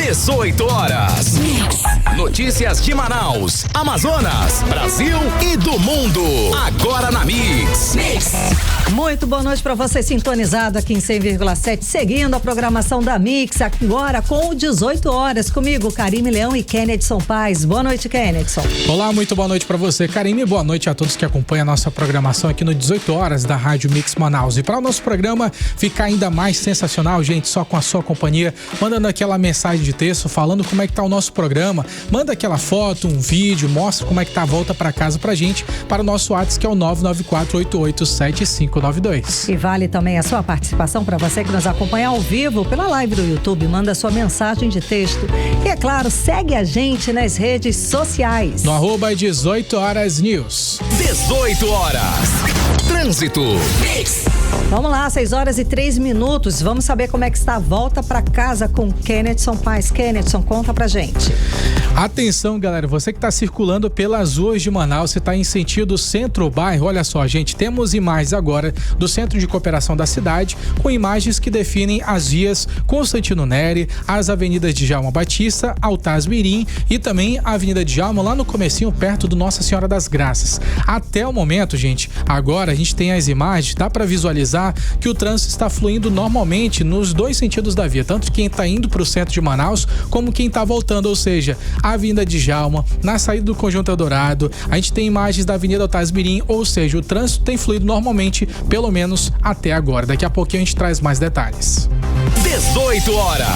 18 horas. Notícias de Manaus, Amazonas, Brasil e do mundo. Agora na Mix. Muito boa noite para você sintonizado aqui em 100,7, seguindo a programação da Mix, agora com 18 horas, comigo, Karime Leão e Kennedson Paz. Boa noite, Kennedson. Olá, muito boa noite para você, Karime, boa noite a todos que acompanham a nossa programação aqui no 18 horas da Rádio Mix Manaus. E para o nosso programa ficar ainda mais sensacional, gente, só com a sua companhia, mandando aquela mensagem de texto, falando como é que tá o nosso programa, manda aquela foto, um vídeo, mostra como é que tá a volta para casa pra gente, para o nosso WhatsApp, que é o 994887592. E vale também a sua participação para você que nos acompanha ao vivo pela live do YouTube. Manda sua mensagem de texto. E é claro, segue a gente nas redes sociais. No @ 18 horas News. 18 horas. Trânsito. Vamos lá, 6 horas e 3 minutos. Vamos saber como é que está a volta para casa com Kennedson Paz. Kennedson, conta pra gente. Atenção, galera, você que está circulando pelas ruas de Manaus, você está em sentido centro-bairro, olha só, gente, temos imagens agora do Centro de Cooperação da cidade, com imagens que definem as vias Constantino Neri, as avenidas de Djalma Batista, Altaz Mirim e também a Avenida Djalma, lá no comecinho, perto do Nossa Senhora das Graças. Até o momento, gente, agora a gente tem as imagens, dá para visualizar que o trânsito está fluindo normalmente nos dois sentidos da via, tanto quem está indo para o centro de Manaus, como quem está voltando, ou seja, a Avenida Djalma, na saída do Conjunto Eldorado, a gente tem imagens da Avenida Altaz Mirim, ou seja, o trânsito tem fluído normalmente, pelo menos até agora. Daqui a pouquinho a gente traz mais detalhes. 18 horas.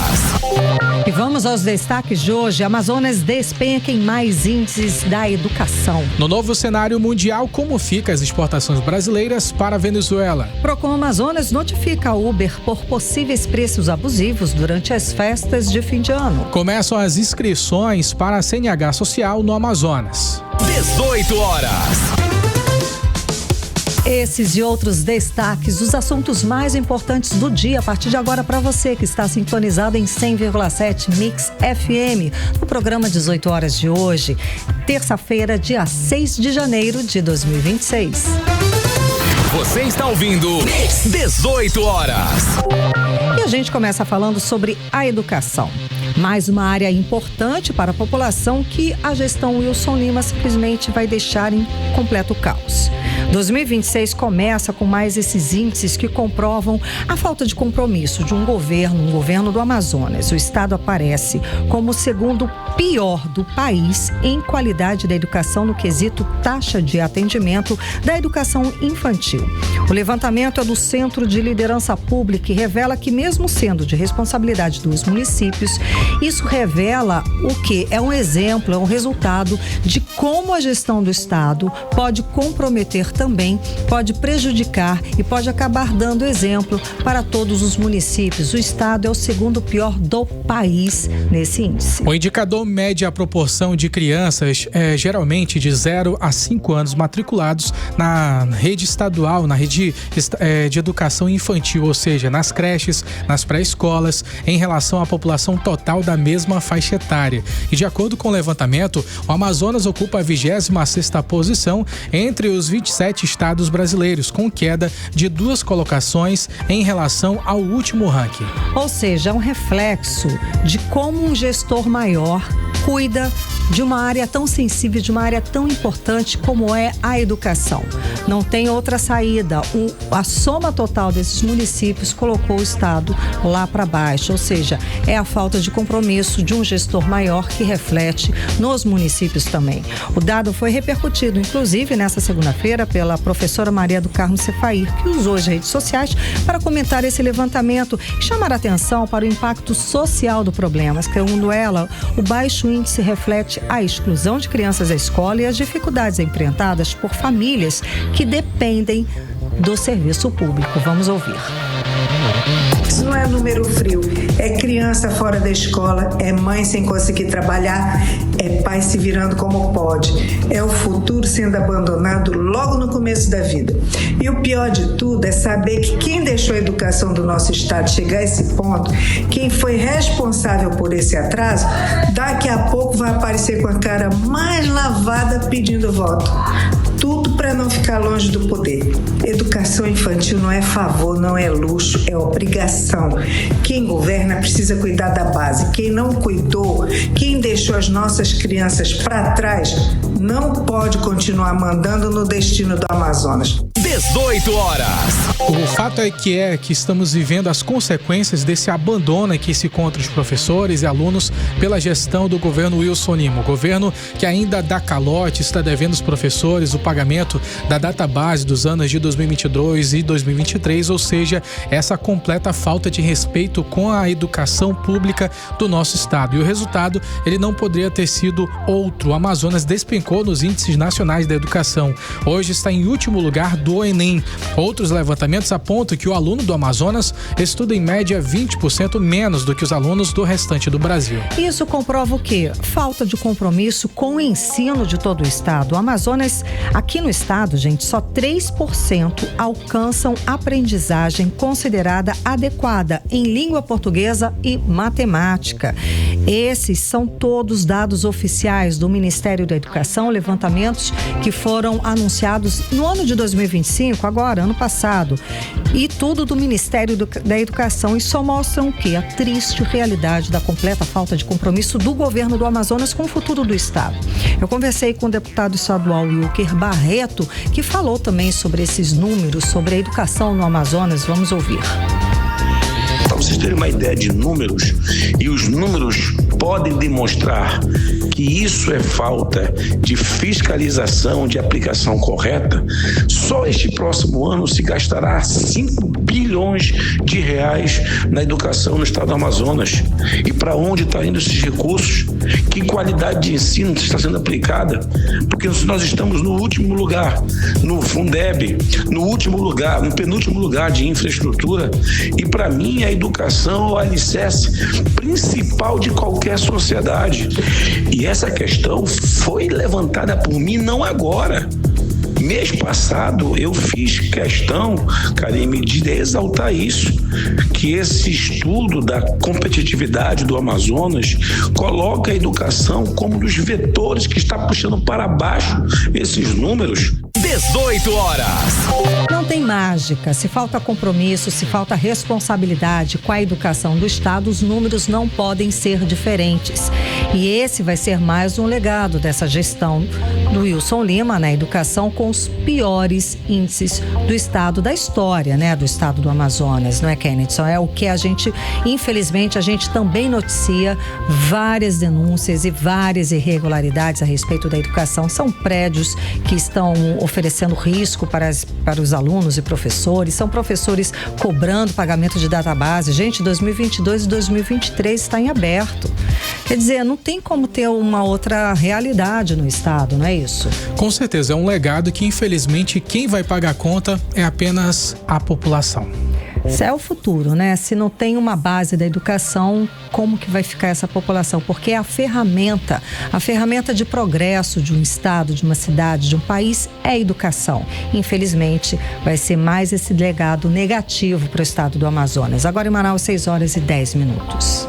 E vamos aos destaques de hoje. Amazonas despenca em mais índices da educação. No novo cenário mundial, como ficam as exportações brasileiras para a Venezuela? Procon Amazonas notifica a Uber por possíveis preços abusivos durante as festas de fim de ano. Começam as inscrições para a CNH Social no Amazonas. 18 horas. Esses e outros destaques, os assuntos mais importantes do dia a partir de agora para você que está sintonizado em 100,7 Mix FM, no programa 18 horas de hoje, terça-feira, dia 6 de janeiro de 2026. Você está ouvindo 18 horas. E a gente começa falando sobre a educação. Mais uma área importante para a população que a gestão Wilson Lima simplesmente vai deixar em completo caos. 2026 começa com mais esses índices que comprovam a falta de compromisso de um governo do Amazonas. O estado aparece como o segundo pior do país em qualidade da educação no quesito taxa de atendimento da educação infantil. O levantamento é do Centro de Liderança Pública e revela que, mesmo sendo de responsabilidade dos municípios, isso revela o que é um exemplo, é um resultado de como a gestão do estado pode comprometer também, pode prejudicar e pode acabar dando exemplo para todos os municípios. O estado é o segundo pior do país nesse índice. O indicador mede a proporção de crianças, geralmente de 0 a 5 anos, matriculados na rede estadual, na rede de educação infantil, ou seja, nas creches, nas pré-escolas, em relação à população total da mesma faixa etária. E de acordo com o levantamento, o Amazonas ocupa a 26ª posição entre os 27 estados brasileiros, com queda de 2 colocações em relação ao último ranking. Ou seja, é um reflexo de como um gestor maior cuida de uma área tão sensível, de uma área tão importante como é a educação. Não tem outra saída. A soma total desses municípios colocou o estado lá para baixo, ou seja, é a falta de compromisso de um gestor maior que reflete nos municípios também. O dado foi repercutido, inclusive, nessa segunda-feira, pela professora Maria do Carmo Cefair, que usou as redes sociais para comentar esse levantamento e chamar a atenção para o impacto social do problema. Segundo ela, o baixo índice reflete a exclusão de crianças da escola e as dificuldades enfrentadas por famílias que dependem do serviço público. Vamos ouvir. Isso não é número frio, é criança fora da escola, é mãe sem conseguir trabalhar, é pai se virando como pode, é o futuro sendo abandonado logo no começo da vida. E o pior de tudo é saber que quem deixou a educação do nosso estado chegar a esse ponto, quem foi responsável por esse atraso, daqui a pouco vai aparecer com a cara mais lavada pedindo voto. Tudo para não ficar longe do poder. Educação infantil não é favor, não é luxo, é obrigação. Quem governa precisa cuidar da base. Quem não cuidou, quem deixou as nossas crianças para trás, não pode continuar mandando no destino do Amazonas. 18 horas. O fato é que estamos vivendo as consequências desse abandono que se encontra os professores e alunos pela gestão do governo Wilson Lima. O governo que ainda dá calote, está devendo os professores o pagamento da database dos anos de 2022 e 2023, ou seja, essa completa falta de respeito com a educação pública do nosso estado. E o resultado, ele não poderia ter sido outro. O Amazonas despencou nos índices nacionais da educação. Hoje está em último lugar do Enem. Outros levantamentos apontam que o aluno do Amazonas estuda em média 20% menos do que os alunos do restante do Brasil. Isso comprova o quê? Falta de compromisso com o ensino de todo o estado. O Amazonas, aqui no estado, gente, só 3% alcançam aprendizagem considerada adequada em língua portuguesa e matemática. Esses são todos dados oficiais do Ministério da Educação, levantamentos que foram anunciados no ano de 2025, agora, ano passado. E tudo do Ministério da Educação. E só mostram o quê? A triste realidade da completa falta de compromisso do governo do Amazonas com o futuro do estado. Eu conversei com o deputado estadual Wilker Barreto, que falou também sobre esses números, sobre a educação no Amazonas. Vamos ouvir. Para vocês terem uma ideia de números, e os números podem demonstrar que isso é falta de fiscalização, de aplicação correta, só este próximo ano se gastará 5 bilhões de reais na educação no estado do Amazonas. E para onde estão indo esses recursos? Que qualidade de ensino está sendo aplicada? Porque nós estamos no último lugar, no Fundeb, no último lugar, no penúltimo lugar de infraestrutura, e para mim a educação é o alicerce principal de qualquer sociedade. E essa questão foi levantada por mim não agora. Mês passado eu fiz questão, Karime, de exaltar isso, que esse estudo da competitividade do Amazonas coloca a educação como um dos vetores que está puxando para baixo esses números. 18 horas. Não tem mágica. Se falta compromisso, se falta responsabilidade com a educação do estado, os números não podem ser diferentes. E esse vai ser mais um legado dessa gestão do Wilson Lima na educação, com os piores índices do estado, da história, né, do estado do Amazonas, não é, Kennedy? Só é o que a gente, infelizmente, a gente também noticia várias denúncias e várias irregularidades a respeito da educação. São prédios que estão oferecendo risco para os alunos e professores, são professores cobrando pagamento de database. Gente, 2022 e 2023 está em aberto. Quer dizer, não tem como ter uma outra realidade no estado, não é isso? Com certeza, é um legado que, infelizmente, quem vai pagar a conta é apenas a população. Isso é o futuro, né? Se não tem uma base da educação, como que vai ficar essa população? Porque a ferramenta de progresso de um estado, de uma cidade, de um país é a educação. Infelizmente, vai ser mais esse legado negativo para o estado do Amazonas. Agora em Manaus, 6 horas e 10 minutos.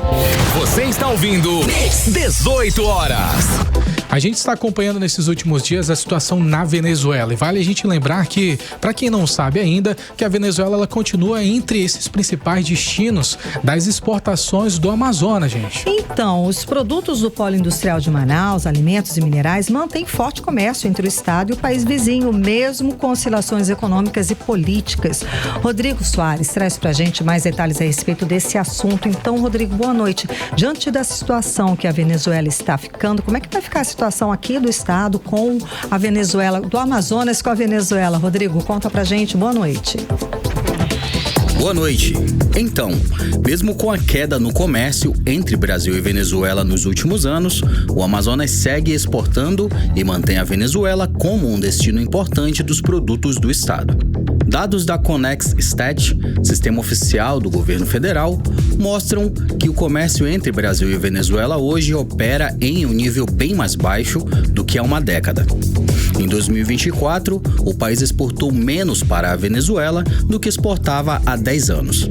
Você está ouvindo 18 horas. A gente está acompanhando nesses últimos dias a situação na Venezuela. E vale a gente lembrar que, para quem não sabe ainda, que a Venezuela ela continua entre esses principais destinos das exportações do Amazonas, gente. Então, os produtos do polo industrial de Manaus, alimentos e minerais, mantêm forte comércio entre o estado e o país vizinho, mesmo com oscilações econômicas e políticas. Rodrigo Soares traz pra gente mais detalhes a respeito desse assunto. Então, Rodrigo, boa noite. Diante da situação que a Venezuela está ficando, como é que vai ficar a situação aqui do estado com a Venezuela, do Amazonas com a Venezuela? Rodrigo, conta pra gente. Boa noite. Boa noite. Então, mesmo com a queda no comércio entre Brasil e Venezuela nos últimos anos, o Amazonas segue exportando e mantém a Venezuela como um destino importante dos produtos do estado. Dados da Conex Stat, sistema oficial do governo federal, mostram que o comércio entre Brasil e Venezuela hoje opera em um nível bem mais baixo do que há uma década. Em 2024, o país exportou menos para a Venezuela do que exportava há 10 anos.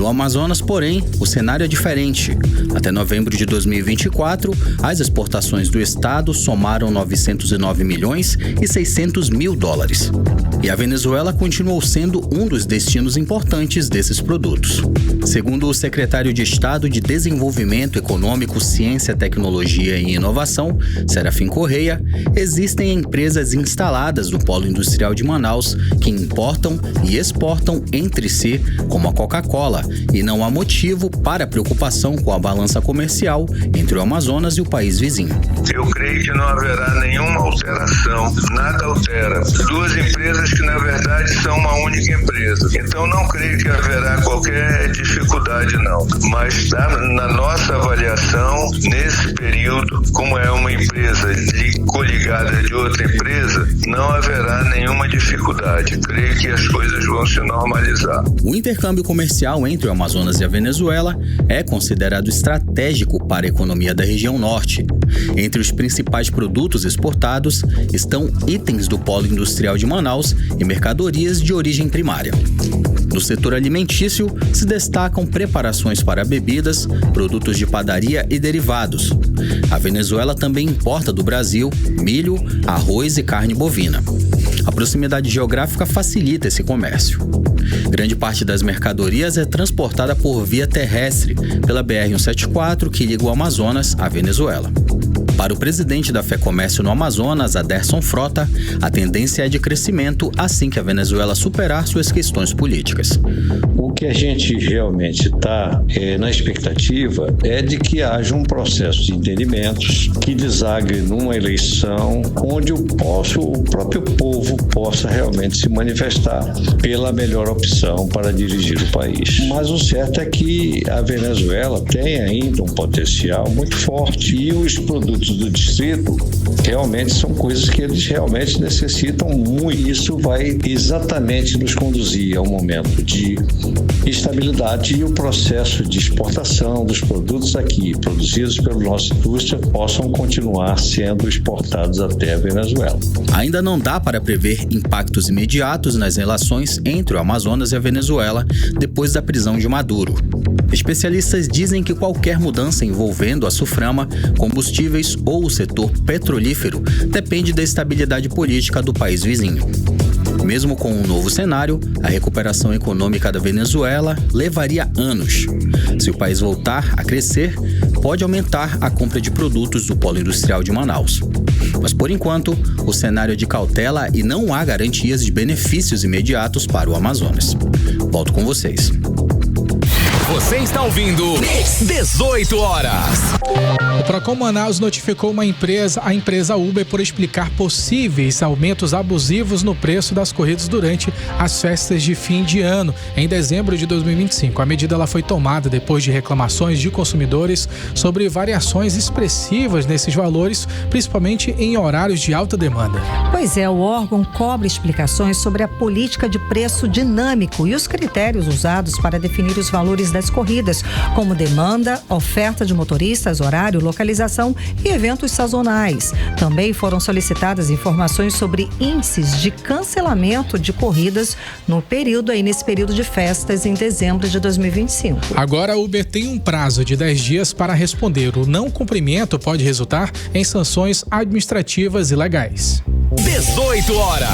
No Amazonas, porém, o cenário é diferente. Até novembro de 2024, as exportações do estado somaram 909 milhões e 600 mil dólares. E a Venezuela continuou sendo um dos destinos importantes desses produtos. Segundo o secretário de Estado de Desenvolvimento Econômico, Ciência, Tecnologia e Inovação, Serafim Correia, existem empresas instaladas no Polo Industrial de Manaus que importam e exportam entre si, como a Coca-Cola, e não há motivo para preocupação com a balança comercial entre o Amazonas e o país vizinho. Eu creio que não haverá nenhuma alteração, nada altera. Duas empresas que na verdade são uma única empresa. Então não creio que haverá qualquer dificuldade não. Mas na nossa avaliação, nesse período, como é uma empresa coligada de outra empresa, não haverá nenhuma dificuldade. Creio que as coisas vão se normalizar. O intercâmbio comercial entre o Amazonas e a Venezuela é considerado estratégico para a economia da região norte. Entre os principais produtos exportados estão itens do Polo Industrial de Manaus e mercadorias de origem primária. No setor alimentício, se destacam preparações para bebidas, produtos de padaria e derivados. A Venezuela também importa do Brasil milho, arroz e carne bovina. A proximidade geográfica facilita esse comércio. Grande parte das mercadorias é transportada por via terrestre, pela BR-174, que liga o Amazonas à Venezuela. Para o presidente da FEComércio no Amazonas, Aderson Frota, a tendência é de crescimento assim que a Venezuela superar suas questões políticas. O que a gente realmente está na expectativa é de que haja um processo de entendimentos que desagre numa eleição onde o próprio povo possa realmente se manifestar pela melhor opção para dirigir o país. Mas o certo é que a Venezuela tem ainda um potencial muito forte e os produtos do distrito realmente são coisas que eles realmente necessitam muito. Isso vai exatamente nos conduzir a um momento de estabilidade e o processo de exportação dos produtos aqui produzidos pela nossa indústria possam continuar sendo exportados até a Venezuela. Ainda não dá para prever impactos imediatos nas relações entre o Amazonas e a Venezuela depois da prisão de Maduro. Especialistas dizem que qualquer mudança envolvendo a SUFRAMA, combustíveis ou o setor petrolífero depende da estabilidade política do país vizinho. Mesmo com um novo cenário, a recuperação econômica da Venezuela levaria anos. Se o país voltar a crescer, pode aumentar a compra de produtos do Polo Industrial de Manaus. Mas, por enquanto, o cenário é de cautela e não há garantias de benefícios imediatos para o Amazonas. Volto com vocês. Você está ouvindo 18 horas. O Procon Manaus notificou a empresa Uber por explicar possíveis aumentos abusivos no preço das corridas durante as festas de fim de ano, em dezembro de 2025. A medida ela foi tomada depois de reclamações de consumidores sobre variações expressivas nesses valores, principalmente em horários de alta demanda. Pois é, o órgão cobra explicações sobre a política de preço dinâmico e os critérios usados para definir os valores das corridas, como demanda, oferta de motoristas, horário, localização e eventos sazonais. Também foram solicitadas informações sobre índices de cancelamento de corridas nesse período de festas em dezembro de 2025. Agora a Uber tem um prazo de 10 dias para responder. O não cumprimento pode resultar em sanções administrativas e legais. 18 horas.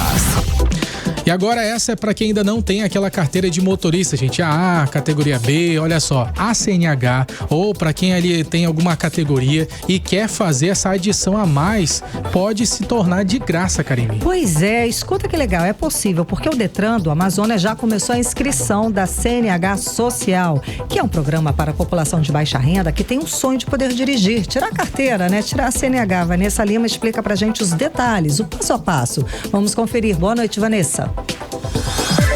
E agora essa é para quem ainda não tem aquela carteira de motorista, gente. A A, categoria B, olha só, a CNH, ou para quem ali tem alguma categoria e quer fazer essa adição a mais, pode se tornar de graça, Karine. Pois é, escuta que legal, é possível, porque o Detran do Amazonas já começou a inscrição da CNH Social, que é um programa para a população de baixa renda que tem um sonho de poder dirigir, tirar a carteira, né? Tirar a CNH. Vanessa Lima explica pra gente os detalhes, o passo a passo. Vamos conferir. Boa noite, Vanessa.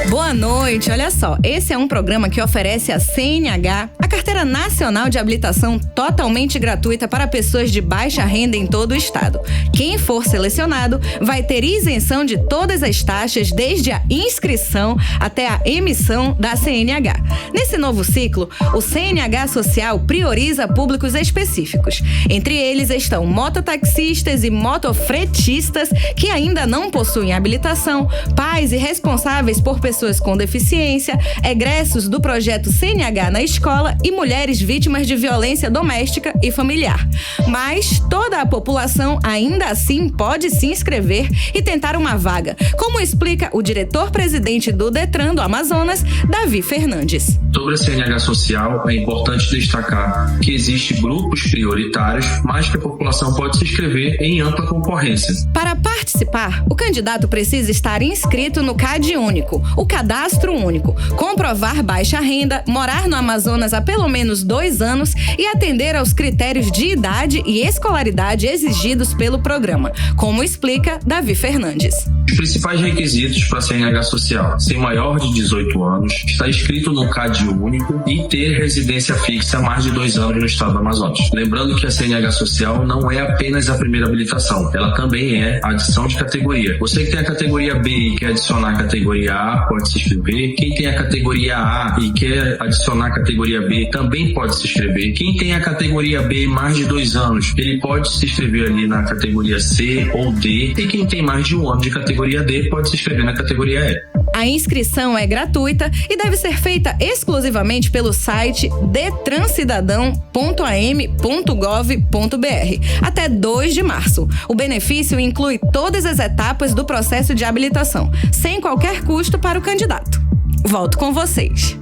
Boa noite, olha só, esse é um programa que oferece a CNH a Carteira Nacional de Habilitação totalmente gratuita para pessoas de baixa renda em todo o estado. Quem for selecionado vai ter isenção de todas as taxas desde a inscrição até a emissão da CNH. Nesse novo ciclo, o CNH Social prioriza públicos específicos. Entre eles estão mototaxistas e motofretistas que ainda não possuem habilitação, pais e responsáveis por pessoas com deficiência, egressos do projeto CNH na escola e mulheres vítimas de violência doméstica e familiar. Mas toda a população ainda assim pode se inscrever e tentar uma vaga, como explica o diretor-presidente do Detran do Amazonas, Davi Fernandes. Sobre a CNH Social, é importante destacar que existem grupos prioritários, mas que a população pode se inscrever em ampla concorrência. Para participar, o candidato precisa estar inscrito no CAD Único, o Cadastro Único, comprovar baixa renda, morar no Amazonas há pelo menos 2 anos e atender aos critérios de idade e escolaridade exigidos pelo programa, como explica Davi Fernandes. Os principais requisitos para a CNH Social: ser maior de 18 anos, estar inscrito no CAD Único e ter residência fixa há mais de 2 anos no estado do Amazonas. Lembrando que a CNH Social não é apenas a primeira habilitação, ela também é a adição de categoria. Você que tem a categoria B e quer adicionar a categoria A, pode se inscrever. Quem tem a categoria A e quer adicionar a categoria B, também pode se inscrever. Quem tem a categoria B mais de 2 anos, ele pode se inscrever ali na categoria C ou D. E quem tem mais de 1 ano de categoria D, pode se inscrever na categoria E. A inscrição é gratuita e deve ser feita exclusivamente pelo site detrancidadão.am.gov.br até 2 de março. O benefício inclui todas as etapas do processo de habilitação, sem qualquer custo para o candidato. Volto com vocês.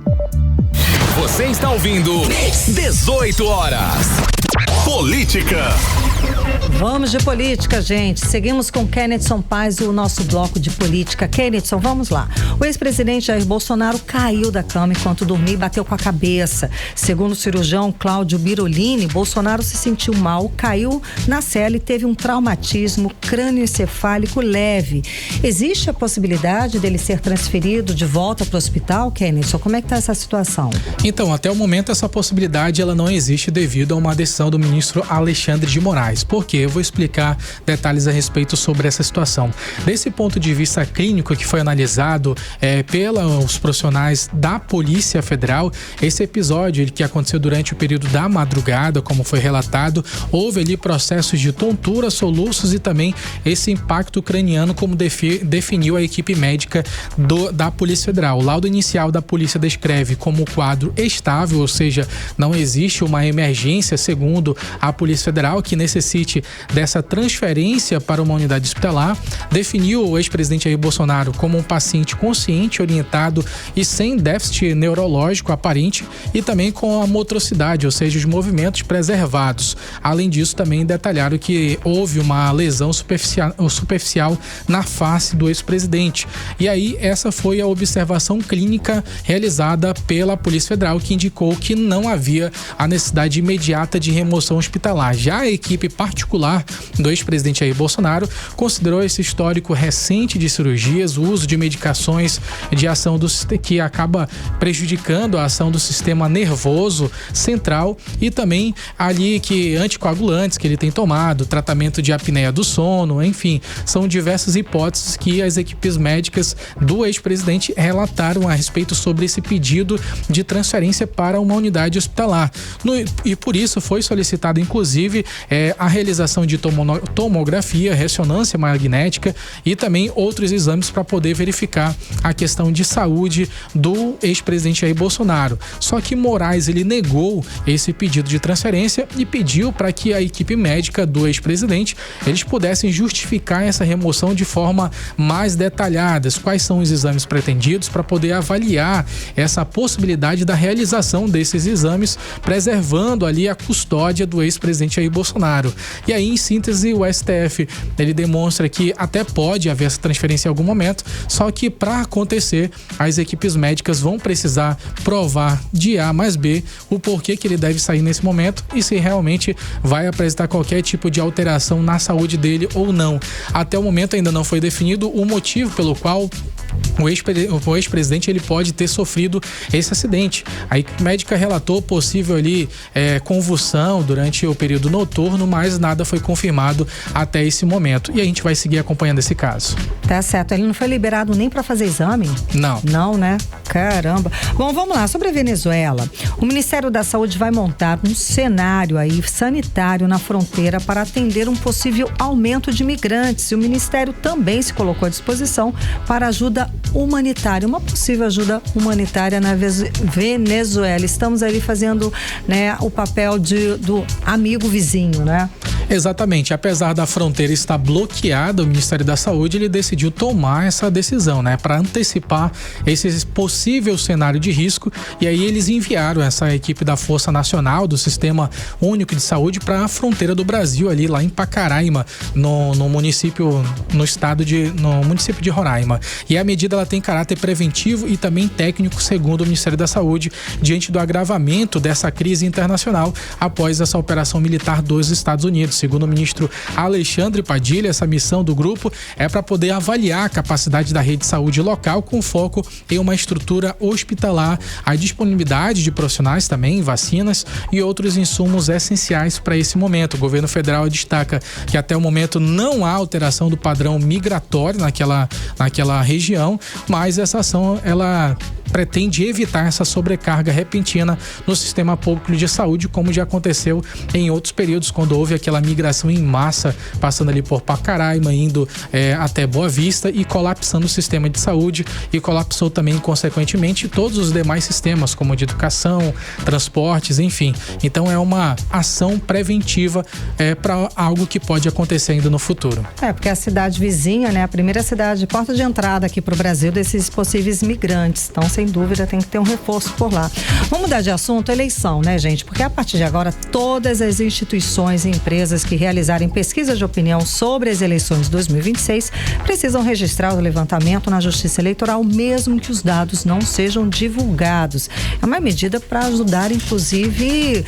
Você está ouvindo 18 horas. Política. Vamos de política, gente. Seguimos com Kennedson Paz e o nosso bloco de política. Kennedson, vamos lá. O ex-presidente Jair Bolsonaro caiu da cama enquanto dormia e bateu com a cabeça. Segundo o cirurgião Cláudio Birolini, Bolsonaro se sentiu mal, caiu na cela e teve um traumatismo crânioencefálico leve. Existe a possibilidade dele ser transferido de volta para o hospital, Kennedson? Como é que está essa situação? Então, até o momento, essa possibilidade ela não existe devido a uma decisão do ministro Alexandre de Moraes. Por quê? Eu vou explicar detalhes a respeito sobre essa situação. Desse ponto de vista clínico que foi analisado pelos profissionais da Polícia Federal, esse episódio que aconteceu durante o período da madrugada, como foi relatado, houve ali processos de tontura, soluços e também esse impacto craniano, como definiu a equipe médica da Polícia Federal. O laudo inicial da polícia descreve como quadro estável, ou seja, não existe uma emergência, segundo a Polícia Federal, que necessite dessa transferência para uma unidade hospitalar. Definiu o ex-presidente Jair Bolsonaro como um paciente consciente, orientado e sem déficit neurológico aparente e também com a motricidade, ou seja, os movimentos preservados. Além disso, também detalharam que houve uma lesão superficial na face do ex-presidente. E aí, essa foi a observação clínica realizada pela Polícia Federal, que indicou que não havia a necessidade imediata de remoção hospitalar. Já a equipe particular do ex-presidente Jair Bolsonaro considerou esse histórico recente de cirurgias, o uso de medicações de ação que acaba prejudicando a ação do sistema nervoso central e também ali que anticoagulantes que ele tem tomado, tratamento de apneia do sono, enfim, são diversas hipóteses que as equipes médicas do ex-presidente relataram a respeito sobre esse pedido de transferência para uma unidade hospitalar. E por isso foi solicitado, inclusive, a realização de tomografia, ressonância magnética e também outros exames para poder verificar a questão de saúde do ex-presidente Jair Bolsonaro. Só que Moraes, ele negou esse pedido de transferência e pediu para que a equipe médica do ex-presidente eles pudessem justificar essa remoção de forma mais detalhada, quais são os exames pretendidos para poder avaliar essa possibilidade da realização desses exames, preservando ali a custódia do ex-presidente Jair Bolsonaro. E aí, em síntese, o STF ele demonstra que até pode haver essa transferência em algum momento, só que para acontecer, as equipes médicas vão precisar provar de A mais B o porquê que ele deve sair nesse momento e se realmente vai apresentar qualquer tipo de alteração na saúde dele ou não. Até o momento ainda não foi definido o motivo pelo qual o ex-presidente ele pode ter sofrido esse acidente. A equipe médica relatou possível ali convulsão durante o período noturno, mas nada foi confirmado até esse momento. E a gente vai seguir acompanhando esse caso. Tá certo. Ele não foi liberado nem para fazer exame? Não. Não, né? Caramba. Bom, vamos lá. Sobre a Venezuela, o Ministério da Saúde vai montar um cenário aí sanitário na fronteira para atender um possível aumento de migrantes. E o Ministério também se colocou à disposição para ajuda humanitária, uma possível ajuda humanitária na Venezuela. Estamos ali fazendo, né, o papel do amigo vizinho, né? Exatamente. Apesar da fronteira estar bloqueada, o Ministério da Saúde ele decidiu tomar essa decisão, né, para antecipar esse possível cenário de risco. E aí eles enviaram essa equipe da Força Nacional do Sistema Único de Saúde para a fronteira do Brasil, ali lá em Pacaraima, no município de Roraima. E a medida ela tem caráter preventivo e também técnico, segundo o Ministério da Saúde, diante do agravamento dessa crise internacional após essa operação militar dos Estados Unidos. Segundo o ministro Alexandre Padilha, essa missão do grupo é para poder avaliar a capacidade da rede de saúde local com foco em uma estrutura hospitalar, a disponibilidade de profissionais também, vacinas e outros insumos essenciais para esse momento. O governo federal destaca que até o momento não há alteração do padrão migratório naquela região, mas essa ação ela pretende evitar essa sobrecarga repentina no sistema público de saúde, como já aconteceu em outros períodos, quando houve aquela migração em massa, passando ali por Pacaraima, indo até Boa Vista e colapsando o sistema de saúde, e colapsou também, consequentemente, todos os demais sistemas, como de educação, transportes, enfim. Então é uma ação preventiva para algo que pode acontecer ainda no futuro. Porque a cidade vizinha, né, a primeira cidade, porta de entrada aqui para o Brasil desses possíveis migrantes. Então, sem dúvida, tem que ter um reforço por lá. Vamos mudar de assunto, eleição, né, gente? Porque a partir de agora, todas as instituições e empresas que realizarem pesquisas de opinião sobre as eleições de 2026 precisam registrar o levantamento na Justiça Eleitoral, mesmo que os dados não sejam divulgados. É uma medida para ajudar, inclusive,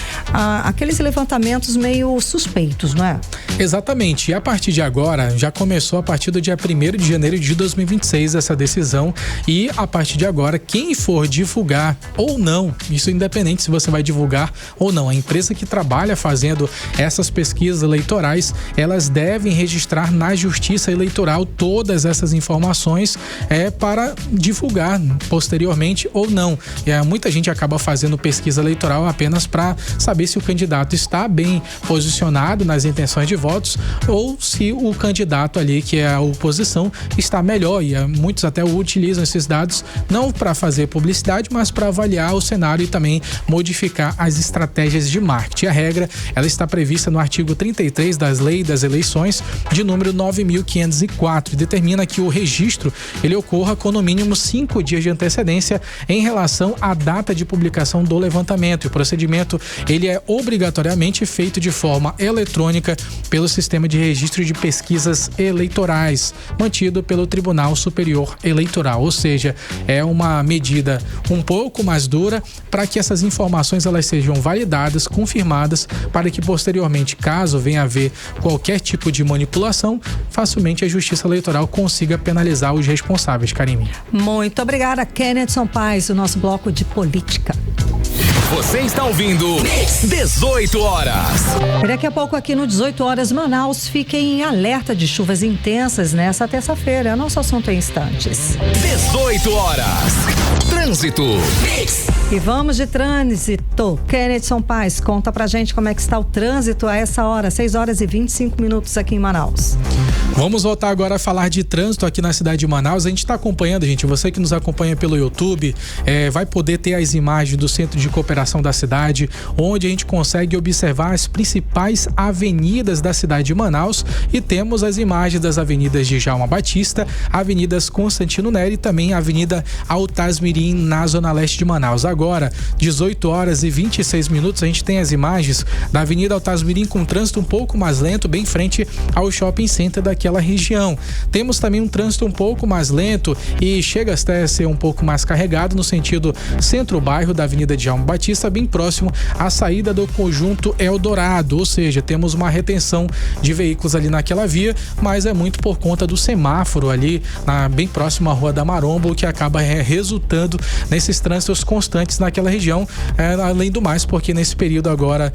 aqueles levantamentos meio suspeitos, não é? Exatamente. E a partir de agora, já começou a partir do dia 1º de janeiro de 2026 essa decisão, e a partir de agora, quem for divulgar ou não, isso independente se você vai divulgar ou não, a empresa que trabalha fazendo essas pesquisas eleitorais, elas devem registrar na Justiça Eleitoral todas essas informações para divulgar posteriormente ou não. Muita gente acaba fazendo pesquisa eleitoral apenas para saber se o candidato está bem posicionado nas intenções de votos ou se o candidato ali, que é a oposição, está melhor, e muitos até utilizam esses dados não para fazer publicidade, mas para avaliar o cenário e também modificar as estratégias de marketing. A regra, ela está prevista no artigo 33 das Leis das Eleições, de número 9.504, e determina que o registro ele ocorra com no mínimo 5 dias de antecedência em relação à data de publicação do levantamento. E o procedimento ele é obrigatoriamente feito de forma eletrônica pelo Sistema de Registro de Pesquisas Eleitorais, mantido pelo Tribunal Superior Eleitoral. Ou seja, é uma medida um pouco mais dura para que essas informações elas sejam validadas, confirmadas, para que posteriormente, caso venha a haver qualquer tipo de manipulação, facilmente a Justiça Eleitoral consiga penalizar os responsáveis, Karine. Muito obrigada, Kenneth Sampaio, o nosso bloco de política. Você está ouvindo 18 horas. Daqui a pouco aqui no 18 horas, Manaus, fiquem em alerta de chuvas intensas nessa terça-feira. É nosso assunto em instantes. 18 horas. Trânsito. E vamos de trânsito. Kenneth Sampaio, conta pra gente como é que está o trânsito a essa hora, 6 horas e 25 minutos aqui em Manaus. Vamos voltar agora a falar de trânsito aqui na cidade de Manaus. A gente está acompanhando, gente, você que nos acompanha pelo YouTube, vai poder ter as imagens do Centro de Cooperação da cidade, onde a gente consegue observar as principais avenidas da cidade de Manaus, e temos as imagens das avenidas de Djalma Batista, avenidas Constantino Neri e também a Avenida Altaz Mirim também na Zona Leste de Manaus. Agora, 18 horas e 26 minutos, a gente tem as imagens da Avenida Altasmirim com trânsito um pouco mais lento, bem frente ao shopping center daquela região. Temos também um trânsito um pouco mais lento e chega até a ser um pouco mais carregado no sentido centro-bairro da Avenida Djalma Batista, bem próximo à saída do conjunto Eldorado, ou seja, temos uma retenção de veículos ali naquela via, mas é muito por conta do semáforo ali, bem próximo à Rua da Maromba, o que acaba resultando nesses trânsitos constantes naquela região, além do mais, porque nesse período agora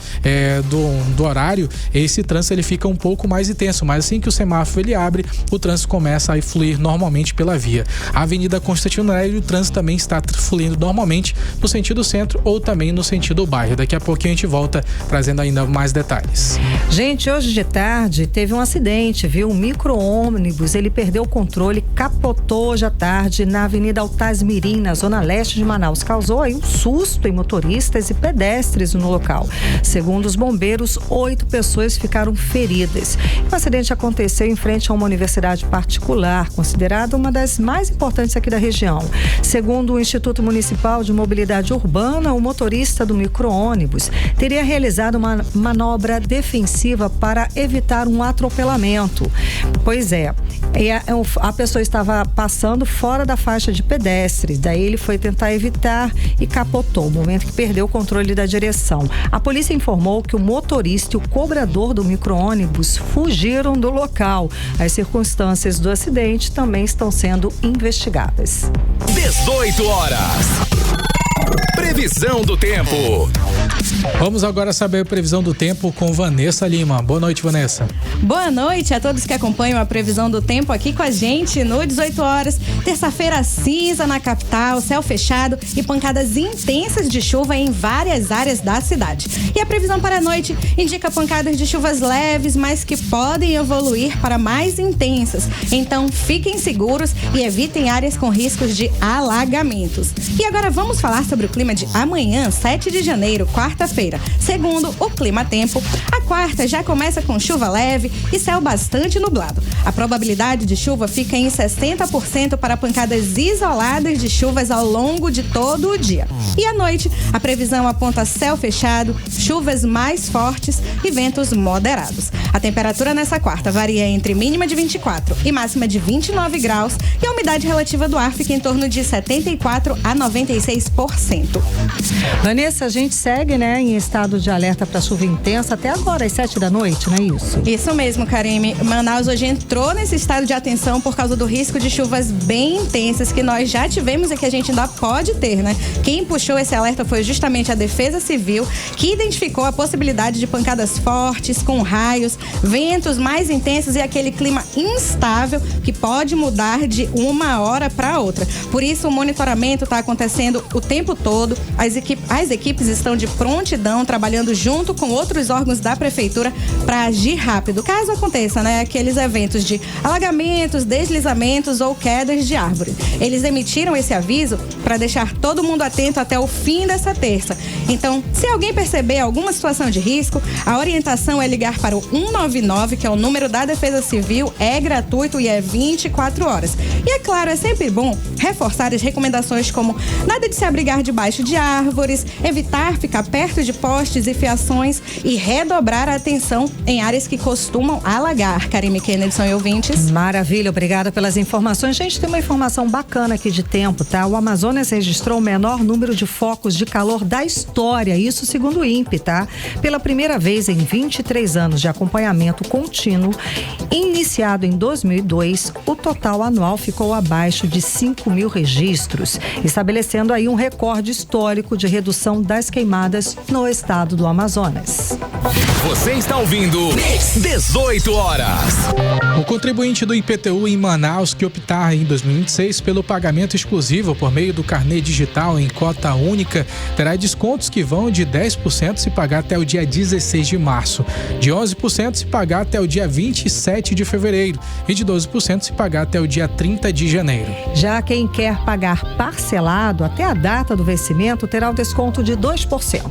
do horário, esse trânsito ele fica um pouco mais intenso, mas assim que o semáforo ele abre, o trânsito começa a fluir normalmente pela via. A Avenida Constantino Nery, o trânsito também está fluindo normalmente no sentido centro ou também no sentido bairro. Daqui a pouquinho a gente volta trazendo ainda mais detalhes. Gente, hoje de tarde teve um acidente, viu? Um micro-ônibus, ele perdeu o controle, capotou hoje à tarde na Avenida Altasmirim, na Zona Leste de Manaus. Causou aí um susto em motoristas e pedestres no local. Segundo os bombeiros, 8 pessoas ficaram feridas. O acidente aconteceu em frente a uma universidade particular, considerada uma das mais importantes aqui da região. Segundo o Instituto Municipal de Mobilidade Urbana, o motorista do micro-ônibus teria realizado uma manobra defensiva para evitar um atropelamento. Pois é, a pessoa estava passando fora da faixa de pedestre, daí ele foi tentar evitar e capotou, no momento que perdeu o controle da direção. A polícia informou que o motorista e o cobrador do micro-ônibus fugiram do local. As circunstâncias do acidente também estão sendo investigadas. 18 horas. Previsão do tempo. Vamos agora saber a previsão do tempo com Vanessa Lima. Boa noite, Vanessa. Boa noite a todos que acompanham a previsão do tempo aqui com a gente no 18 horas. Terça-feira cinza na capital, céu fechado e pancadas intensas de chuva em várias áreas da cidade. E a previsão para a noite indica pancadas de chuvas leves, mas que podem evoluir para mais intensas. Então fiquem seguros e evitem áreas com riscos de alagamentos. E agora vamos falar sobre o clima de amanhã, 7 de janeiro, quarta-feira. Segundo o Clima Tempo, a quarta já começa com chuva leve e céu bastante nublado. A probabilidade de chuva fica em 60% para pancadas isoladas de chuvas ao longo de todo o dia. E à noite, a previsão aponta céu fechado, chuvas mais fortes e ventos moderados. A temperatura nessa quarta varia entre mínima de 24 e máxima de 29 graus e a umidade relativa do ar fica em torno de 74 a 96%. Vanessa, a gente segue, né, em estado de alerta para chuva intensa até agora, às 7 da noite, não é isso? Isso mesmo, Karime. Manaus hoje entrou nesse estado de atenção por causa do risco de chuvas bem intensas que nós já tivemos e que a gente ainda pode ter, né? Quem puxou esse alerta foi justamente a Defesa Civil, que identificou a possibilidade de pancadas fortes, com raios, ventos mais intensos e aquele clima instável que pode mudar de uma hora para outra. Por isso, o monitoramento está acontecendo o tempo todo. As equipes estão de prontidão, trabalhando junto com outros órgãos da prefeitura para agir rápido, caso aconteça, né, aqueles eventos de alagamentos, deslizamentos ou quedas de árvore. Eles emitiram esse aviso para deixar todo mundo atento até o fim dessa terça. Então, se alguém perceber alguma situação de risco, a orientação é ligar para o 199, que é o número da Defesa Civil, é gratuito e é 24 horas. E é claro, é sempre bom reforçar as recomendações como nada de se abrigar debaixo de árvores, evitar ficar perto de postes e fiações e redobrar a atenção em áreas que costumam alagar. Karime, Kennedy e ouvintes. Maravilha, obrigada pelas informações. Gente, tem uma informação bacana aqui de tempo, tá? O Amazonas registrou o menor número de focos de calor da história, isso segundo o INPE, tá? Pela primeira vez em 23 anos de acompanhamento contínuo, iniciado em 2002, o total anual ficou abaixo de 5.000 registros, estabelecendo aí um recorde histórico de redução das queimadas no estado do Amazonas. Você está ouvindo 18 horas. O contribuinte do IPTU em Manaus que optar em 2026 pelo pagamento exclusivo por meio do carnê digital em cota única terá descontos que vão de 10% se pagar até o dia 16 de março, de 11% se pagar até o dia 27 de fevereiro e de 12% se pagar até o dia 30 de janeiro. Já quem quer pagar parcelado até a data do vencimento terá o desconto de 2%.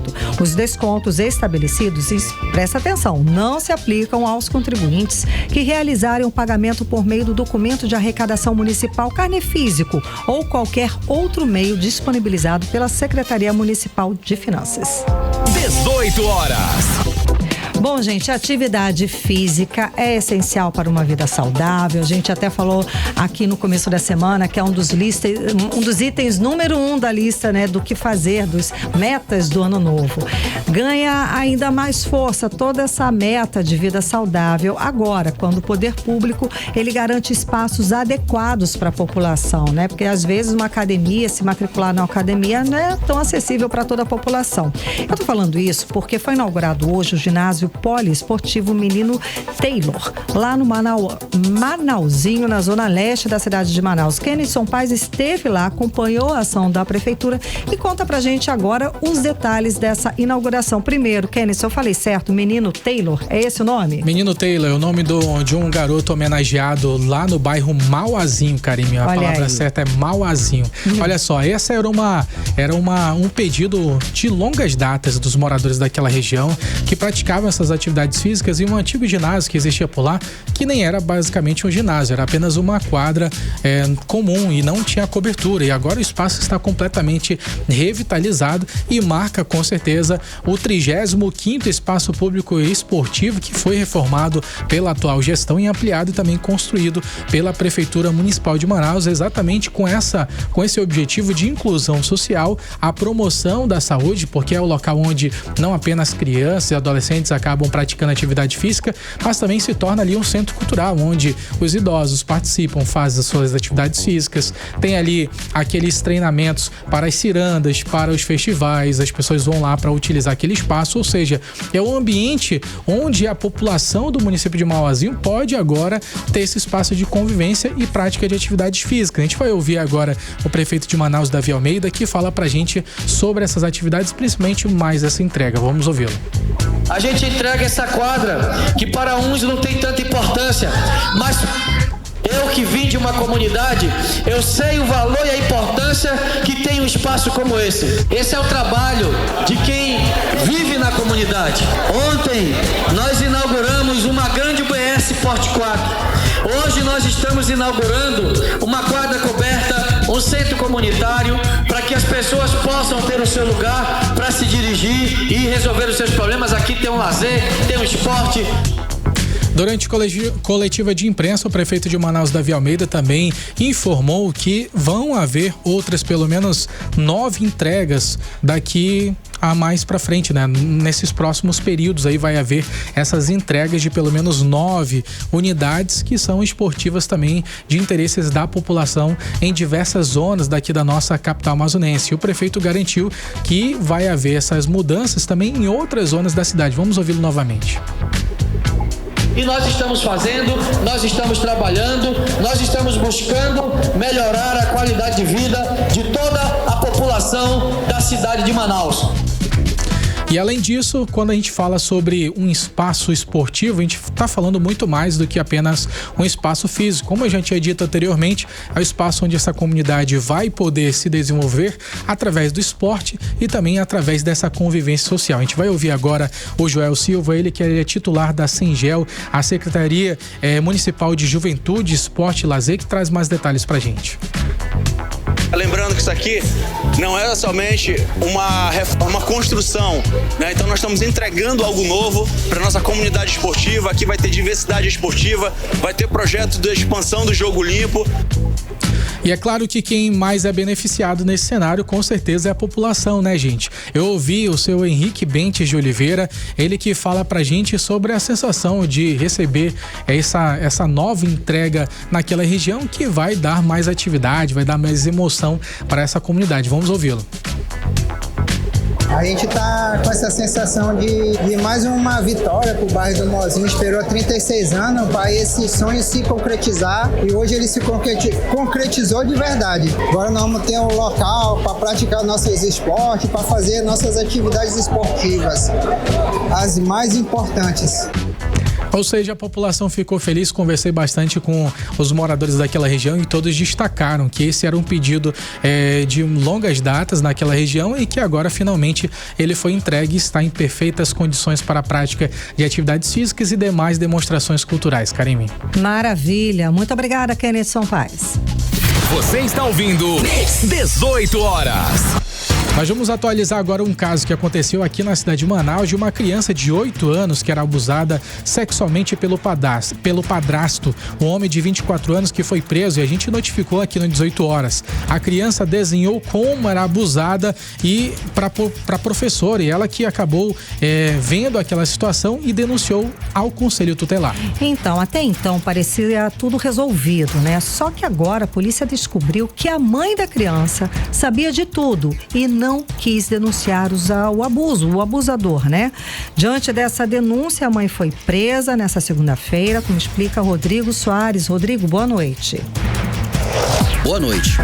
Os descontos estabelecidos presta atenção, não se aplicam aos contribuintes que realizarem o pagamento por meio do documento de arrecadação municipal carnê físico ou qualquer outro meio disponibilizado pela Secretaria Municipal de Finanças. 18 horas. Bom, gente, atividade física é essencial para uma vida saudável. A gente até falou aqui no começo da semana que é um dos itens número 1 da lista, né, do que fazer, dos metas do ano novo. Ganha ainda mais força toda essa meta de vida saudável agora, quando o poder público, ele garante espaços adequados para a população, né? Porque às vezes uma academia, se matricular na academia, não é tão acessível para toda a população. Eu tô falando isso porque foi inaugurado hoje o ginásio poliesportivo Menino Taylor, lá no Manauzinho, na zona leste da cidade de Manaus. Kenison Paz esteve lá, acompanhou a ação da prefeitura e conta pra gente agora os detalhes dessa inauguração. Primeiro, Kenison, eu falei certo, Menino Taylor, é esse o nome? Menino Taylor é o nome de um garoto homenageado lá no bairro Mauazinho, Karime. A palavra certa é Mauazinho. Olha só, essa era um pedido de longas datas dos moradores daquela região que praticavam essas atividades físicas em um antigo ginásio que existia por lá, que nem era basicamente um ginásio, era apenas uma quadra comum e não tinha cobertura. E agora o espaço está completamente revitalizado e marca com certeza o 35º espaço público e esportivo que foi reformado pela atual gestão e ampliado e também construído pela Prefeitura Municipal de Manaus, exatamente com esse objetivo de inclusão social, a promoção da saúde, porque é o local onde não apenas crianças e adolescentes acabam praticando atividade física, mas também se torna ali um centro cultural, onde os idosos participam, fazem as suas atividades físicas, tem ali aqueles treinamentos para as cirandas, para os festivais, as pessoas vão lá para utilizar aquele espaço, ou seja, é um ambiente onde a população do município de Mauazinho pode agora ter esse espaço de convivência e prática de atividades físicas. A gente vai ouvir agora o prefeito de Manaus, Davi Almeida, que fala pra gente sobre essas atividades, principalmente mais essa entrega. Vamos ouvi-lo. A gente entrega essa quadra que para uns não tem tanta importância, mas eu que vim de uma comunidade, eu sei o valor e a importância que tem um espaço como esse. Esse é o trabalho de quem vive na comunidade. Ontem nós inauguramos uma grande UBS Porte 4. Hoje nós estamos inaugurando uma quadra coberta, um centro comunitário, para que as pessoas possam ter o seu lugar para se dirigir e resolver os seus problemas. Aqui tem um lazer, tem um esporte. Durante coletiva de imprensa, o prefeito de Manaus, Davi Almeida, também informou que vão haver outras, pelo menos 9 entregas daqui a mais para frente, né? Nesses próximos períodos aí vai haver essas entregas de pelo menos 9 unidades que são esportivas também de interesses da população em diversas zonas daqui da nossa capital amazonense. O prefeito garantiu que vai haver essas mudanças também em outras zonas da cidade. Vamos ouvi-lo novamente. E nós estamos fazendo, nós estamos trabalhando, nós estamos buscando melhorar a qualidade de vida de toda a população da cidade de Manaus. E além disso, quando a gente fala sobre um espaço esportivo, a gente está falando muito mais do que apenas um espaço físico. Como eu já tinha dito anteriormente, é o espaço onde essa comunidade vai poder se desenvolver através do esporte e também através dessa convivência social. A gente vai ouvir agora o Joel Silva, ele que é titular da Sengel, a Secretaria Municipal de Juventude, Esporte e Lazer, que traz mais detalhes pra gente. Lembrando que isso aqui não é somente uma construção, né? Então nós estamos entregando algo novo para nossa comunidade esportiva. Aqui vai ter diversidade esportiva, vai ter projeto de expansão do jogo limpo. E é claro que quem mais é beneficiado nesse cenário, com certeza, é a população, né, gente? Eu ouvi o seu Henrique Bentes de Oliveira, ele que fala pra gente sobre a sensação de receber essa nova entrega naquela região que vai dar mais atividade, vai dar mais emoção para essa comunidade. Vamos ouvi-lo. A gente tá com essa sensação de mais uma vitória pro bairro do Mozinho. Esperou 36 anos para esse sonho se concretizar e hoje ele se concretizou de verdade. Agora nós vamos ter um local para praticar nossos esportes, para fazer nossas atividades esportivas, as mais importantes. Ou seja, a população ficou feliz. Conversei bastante com os moradores daquela região e todos destacaram que esse era um pedido de longas datas naquela região e que agora finalmente ele foi entregue e está em perfeitas condições para a prática de atividades físicas e demais demonstrações culturais. Karime. Maravilha. Muito obrigada, Kennerson Paz. Você está ouvindo 18 horas. Nós vamos atualizar agora um caso que aconteceu aqui na cidade de Manaus de uma criança de 8 anos que era abusada sexualmente pelo padrasto, um homem de 24 anos que foi preso e a gente notificou aqui no 18 horas. A criança desenhou como era abusada e para professora e ela que acabou vendo aquela situação e denunciou ao Conselho Tutelar. Então, até então parecia tudo resolvido, né? Só que agora a polícia descobriu que a mãe da criança sabia de tudo e não quis denunciar o abuso, o abusador, né? Diante dessa denúncia, a mãe foi presa nessa segunda-feira, como explica Rodrigo Soares. Rodrigo, boa noite. Boa noite.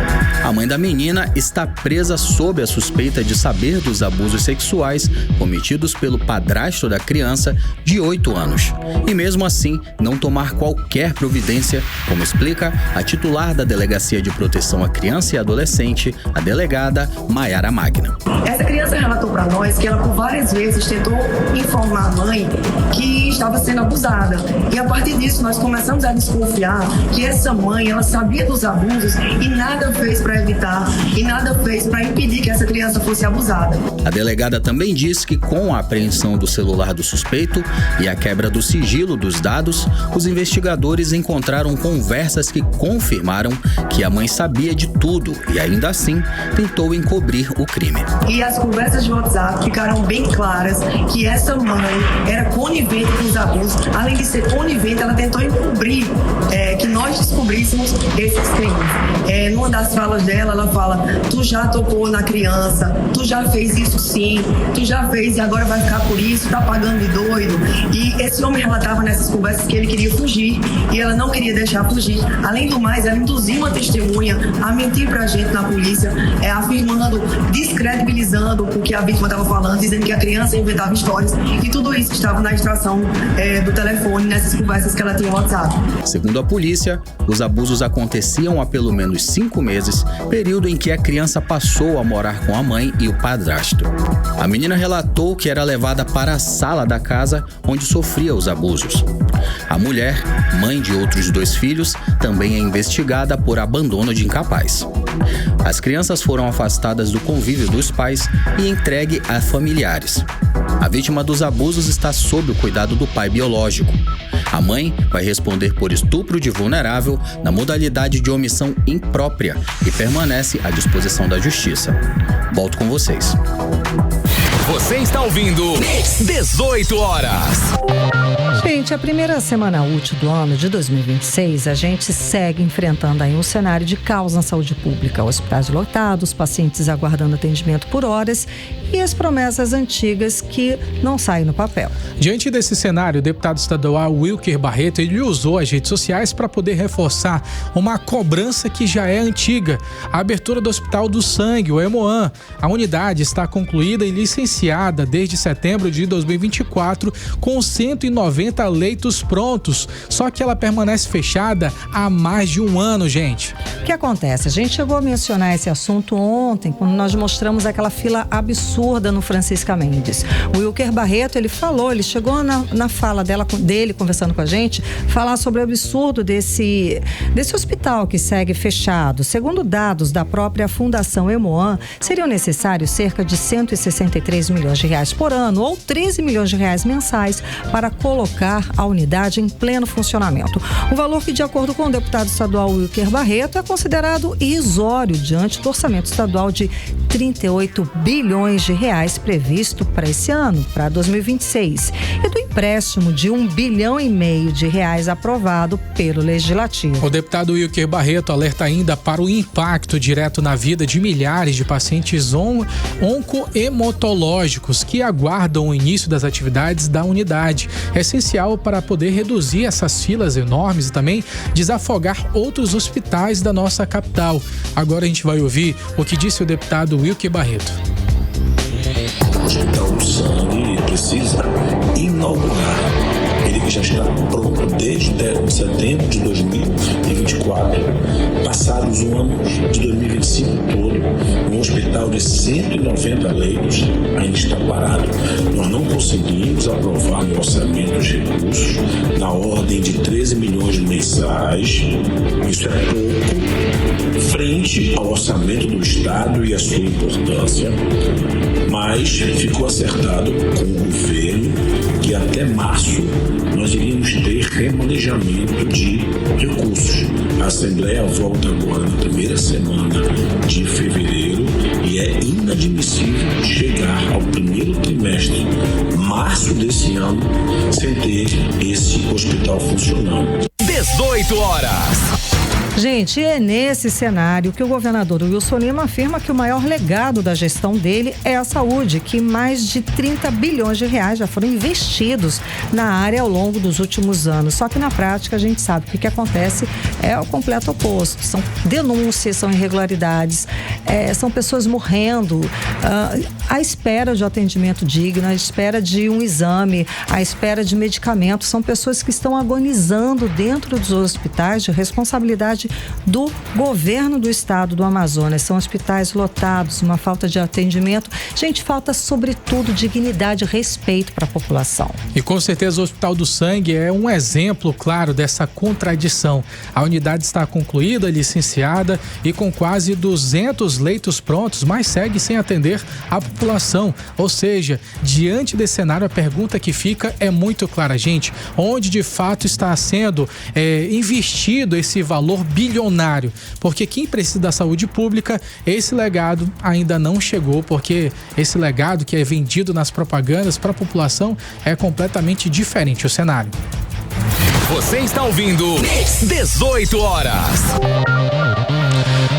A mãe da menina está presa sob a suspeita de saber dos abusos sexuais cometidos pelo padrasto da criança de 8 anos. E mesmo assim, não tomar qualquer providência, como explica a titular da Delegacia de Proteção à Criança e Adolescente, a delegada Maiara Magna. Essa criança relatou para nós que ela por várias vezes tentou informar a mãe que estava sendo abusada. E a partir disso, nós começamos a desconfiar que essa mãe, ela sabia dos abusos e nada fez para evitar e nada fez para impedir que essa criança fosse abusada. A delegada também disse que com a apreensão do celular do suspeito e a quebra do sigilo dos dados, os investigadores encontraram conversas que confirmaram que a mãe sabia de tudo e ainda assim tentou encobrir o crime. E as conversas de WhatsApp ficaram bem claras que essa mãe era conivente com os abusos. Além de ser conivente, ela tentou encobrir que nós descobríssemos esses crimes. Numa das falas dela, ela fala: tu já tocou na criança, tu já fez isso sim, tu já fez e agora vai ficar por isso, tá pagando de doido. E esse homem relatava nessas conversas que ele queria fugir e ela não queria deixar fugir. Além do mais, ela induziu uma testemunha a mentir pra gente na polícia, afirmando, descredibilizando o que a vítima estava falando, dizendo que a criança inventava histórias e tudo isso estava na extração do telefone, nessas conversas que ela tinha no WhatsApp. Segundo a polícia, os abusos aconteciam há pelo menos 5 meses, período em que a criança passou a morar com a mãe e o padrasto. A menina relatou que era levada para a sala da casa onde sofria os abusos. A mulher, mãe de outros 2 filhos, também é investigada por abandono de incapaz. As crianças foram afastadas do convívio dos pais e entregue a familiares. A vítima dos abusos está sob o cuidado do pai biológico. A mãe vai responder por estupro de vulnerável na modalidade de omissão imprópria e permanece à disposição da justiça. Volto com vocês. Você está ouvindo 18 horas. Gente, a primeira semana útil do ano de 2026, a gente segue enfrentando aí um cenário de caos na saúde pública. Hospitais lotados, pacientes aguardando atendimento por horas e as promessas antigas que não saem no papel. Diante desse cenário, o deputado estadual Wilker Barreto, ele usou as redes sociais para poder reforçar uma cobrança que já é antiga. A abertura do Hospital do Sangue, o Hemoan. A unidade está concluída e licenciada desde setembro de 2024 com 190 leitos prontos, só que ela permanece fechada há mais de 1 ano, gente. O que acontece? A gente chegou a mencionar esse assunto ontem, quando nós mostramos aquela fila absurda no Francisca Mendes. O Wilker Barreto, ele chegou na fala dele, conversando com a gente, falar sobre o absurdo desse hospital que segue fechado. Segundo dados da própria Fundação Hemoan, seriam necessários cerca de 163 milhões de reais por ano, ou 13 milhões de reais mensais, para colocar a unidade em pleno funcionamento. Um valor que, de acordo com o deputado estadual Wilker Barreto, é considerado irrisório diante do orçamento estadual de 38 bilhões de reais previsto para esse ano, para 2026, e do empréstimo de 1,5 bilhão de reais aprovado pelo Legislativo. O deputado Wilker Barreto alerta ainda para o impacto direto na vida de milhares de pacientes oncohematológicos que aguardam o início das atividades da unidade. É essencial para poder reduzir essas filas enormes e também desafogar outros hospitais da nossa capital. Agora a gente vai ouvir o que disse o deputado Wilker Barreto. O Hospital do Sangue precisa inaugurar. Ele que já instalação está pronta desde setembro de 2024. Passados o ano de 2025 todo, um hospital de 190 leitos ainda está parado. Nós não conseguimos aprovar no orçamento os recursos na ordem de 13 milhões mensais. Isso é pouco frente ao orçamento do Estado e a sua importância, mas ficou acertado com o governo que até março nós iríamos ter remanejamento de recursos. A Assembleia volta agora na primeira semana de fevereiro e é inadmissível chegar ao primeiro trimestre, março desse ano, sem ter esse hospital funcionando. 18 horas. Gente, é nesse cenário que o governador Wilson Lima afirma que o maior legado da gestão dele é a saúde, que mais de 30 bilhões de reais já foram investidos na área ao longo dos últimos anos. Só que na prática a gente sabe que o que acontece é o completo oposto. São denúncias, são irregularidades, são pessoas morrendo à espera de um atendimento digno, à espera de um exame, à espera de medicamentos. São pessoas que estão agonizando dentro dos hospitais de responsabilidade do governo do estado do Amazonas. São hospitais lotados, uma falta de atendimento. Gente, falta sobretudo dignidade e respeito para a população. E com certeza o Hospital do Sangue é um exemplo claro dessa contradição. A unidade está concluída, licenciada e com quase 200 leitos prontos, mas segue sem atender a população. Ou seja, diante desse cenário, a pergunta que fica é muito clara, gente. Onde de fato está sendo investido esse valor bilionário? Porque quem precisa da saúde pública, esse legado ainda não chegou, porque esse legado que é vendido nas propagandas para a população é completamente diferente o cenário. Você está ouvindo 18 horas.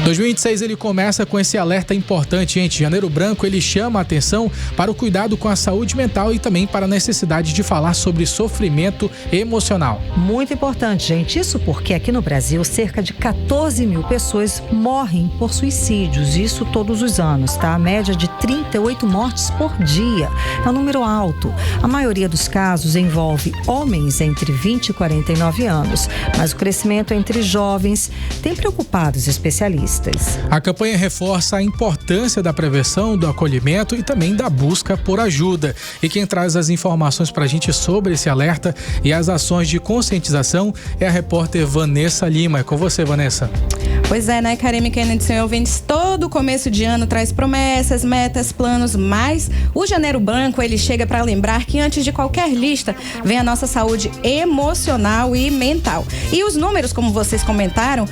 2026 ele começa com esse alerta importante, gente. Janeiro Branco ele chama a atenção para o cuidado com a saúde mental e também para a necessidade de falar sobre sofrimento emocional. Muito importante, gente. Isso porque aqui no Brasil cerca de 14 mil pessoas morrem por suicídios. Isso todos os anos, tá? A média de 38 mortes por dia. É um número alto. A maioria dos casos envolve homens entre 20 e 49 anos. Mas o crescimento entre jovens tem preocupado os especialistas. A campanha reforça a importância da prevenção, do acolhimento e também da busca por ajuda. E quem traz as informações pra gente sobre esse alerta e as ações de conscientização é a repórter Vanessa Lima. É com você, Vanessa. Pois é, né, Karime Kennedy, senhor ouvintes, todo começo de ano traz promessas, metas, planos, mas o Janeiro Branco, ele chega para lembrar que antes de qualquer lista, vem a nossa saúde emocional e mental. E os números, como vocês comentaram,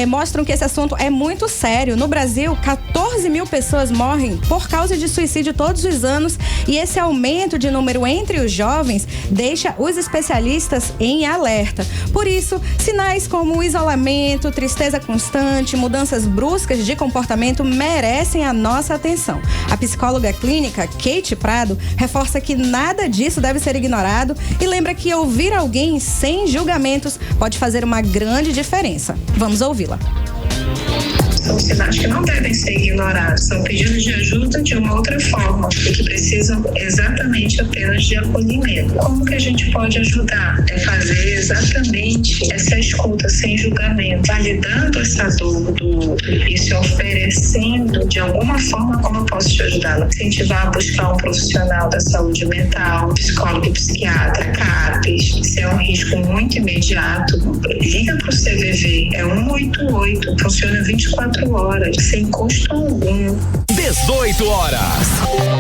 mostram que esse assunto é muito sério. No Brasil, 14 mil pessoas morrem por causa de suicídio todos os anos e esse aumento de número entre os jovens deixa os especialistas em alerta. Por isso, sinais como isolamento, tristeza constante, mudanças bruscas de comportamento merecem a nossa atenção. A psicóloga clínica Kate Prado reforça que nada disso deve ser ignorado e lembra que ouvir alguém sem julgamentos pode fazer uma grande diferença. Vamos ouvi-la. São sinais que não devem ser ignorados, são pedidos de ajuda de uma outra forma e que precisam exatamente apenas de acolhimento. Como que a gente pode ajudar? É fazer exatamente essa escuta sem julgamento, validando essa dor do outro e se oferecendo de alguma forma como eu posso te ajudar. Incentivar a buscar um profissional da saúde mental, psicólogo e psiquiatra, CAPES. Se é um risco muito imediato, liga para o CVV, é 188, funciona 24 horas, sem custo algum. 18 horas.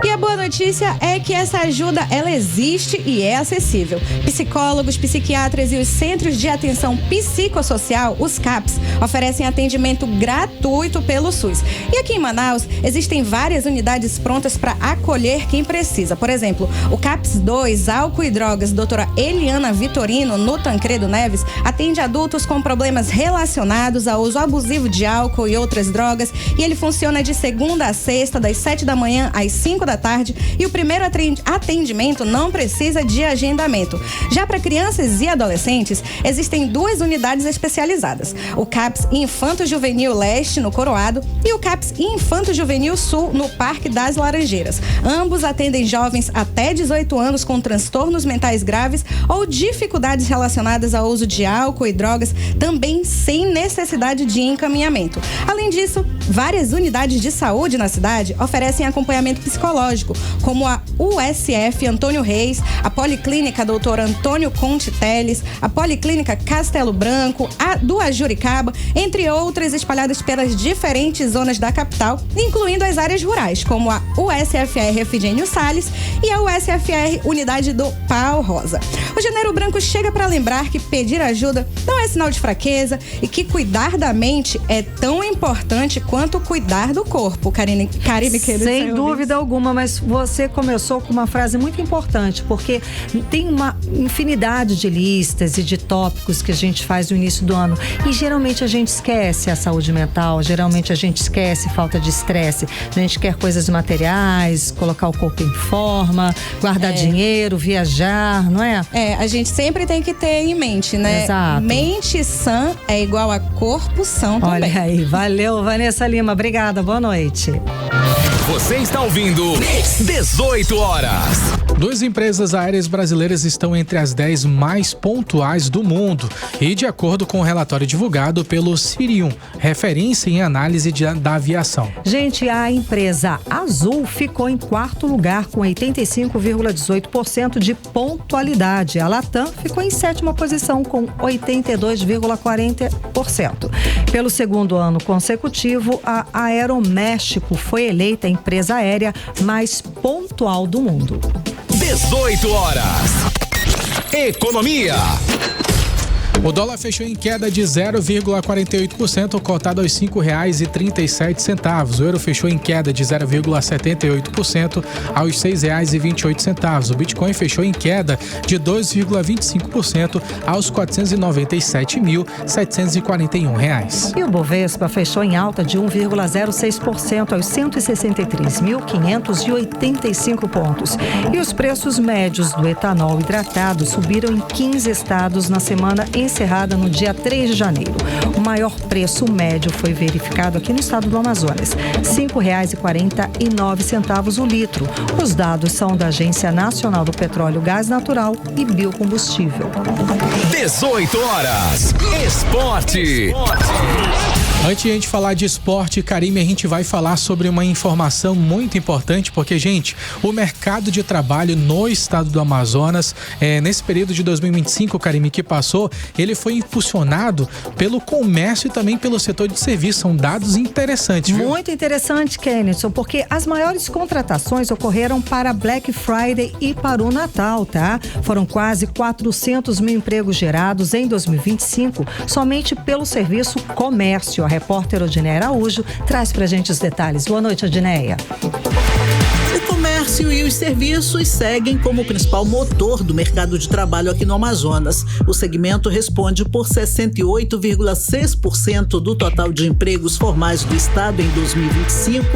E a boa notícia é que essa ajuda, ela existe e é acessível. Psicólogos, psiquiatras e os Centros de Atenção Psicossocial, os CAPs, oferecem atendimento gratuito pelo SUS. E aqui em Manaus, existem várias unidades prontas para acolher quem precisa. Por exemplo, o CAPS 2, Álcool e Drogas, doutora Eliana Vitorino, no Tancredo Neves, atende adultos com problemas relacionados ao uso abusivo de álcool e outras drogas, e ele funciona de segunda a sexta, sexta, das 7 da manhã às 5 da tarde, e o primeiro atendimento não precisa de agendamento. Já para crianças e adolescentes, existem 2 unidades especializadas: o CAPS Infanto Juvenil Leste, no Coroado, e o CAPS Infanto Juvenil Sul, no Parque das Laranjeiras. Ambos atendem jovens até 18 anos com transtornos mentais graves ou dificuldades relacionadas ao uso de álcool e drogas, também sem necessidade de encaminhamento. Além disso, várias unidades de saúde na cidade oferecem acompanhamento psicológico, como a USF Antônio Reis, a Policlínica Dr. Antônio Conte Teles, a Policlínica Castelo Branco, a do Ajuricaba, entre outras espalhadas pelas diferentes zonas da capital, incluindo as áreas rurais, como a USFR Efigênio Salles e a USFR Unidade do Pau Rosa. O Janeiro Branco chega para lembrar que pedir ajuda não é sinal de fraqueza e que cuidar da mente é tão importante quanto cuidar do corpo. Karine, sem dúvida alguma, mas você começou com uma frase muito importante, porque tem uma infinidade de listas e de tópicos que a gente faz no início do ano e geralmente a gente esquece a saúde mental, geralmente a gente esquece falta de estresse, a gente quer coisas materiais, colocar o corpo em forma, guardar dinheiro, viajar, não é? A gente sempre tem que ter em mente, né? Exato. Mente sã é igual a corpo são também. Olha aí, valeu, Vanessa Lima, obrigada, boa noite. Você está ouvindo 18 horas. 2 empresas aéreas brasileiras estão entre as 10 mais pontuais do mundo e, de acordo com o relatório divulgado pelo Cirium, referência em análise da aviação. Gente, a empresa Azul ficou em 4º lugar com 85,18% de pontualidade. A Latam ficou em 7ª posição com 82,40%. Pelo 2º ano consecutivo, a Aeroméxico foi eleita a empresa aérea mais pontual do mundo. 18 horas. Economia. O dólar fechou em queda de 0,48%, cotado aos R$ 5,37. O euro fechou em queda de 0,78% aos R$ 6,28. O Bitcoin fechou em queda de 2,25% aos R$ 497.741. E o Bovespa fechou em alta de 1,06% aos 163.585 pontos. E os preços médios do etanol hidratado subiram em 15 estados na semana encerrada no dia 3 de janeiro. O maior preço médio foi verificado aqui no estado do Amazonas, R$ 5,49 o litro. Os dados são da Agência Nacional do Petróleo, Gás Natural e Biocombustível. 18 horas. Esporte. Antes de a gente falar de esporte, Karime, a gente vai falar sobre uma informação muito importante, porque, gente, o mercado de trabalho no estado do Amazonas, nesse período de 2025, Karime, que passou, ele foi impulsionado pelo comércio e também pelo setor de serviços. São dados interessantes, viu? Muito interessante, Kennedy, porque as maiores contratações ocorreram para Black Friday e para o Natal, tá? Foram quase 400 mil empregos gerados em 2025, somente pelo serviço comércio. A repórter Odineia Araújo traz pra gente os detalhes. Boa noite, Odineia. O comércio e os serviços seguem como o principal motor do mercado de trabalho aqui no Amazonas. O segmento responde por 68,6% do total de empregos formais do estado em 2025,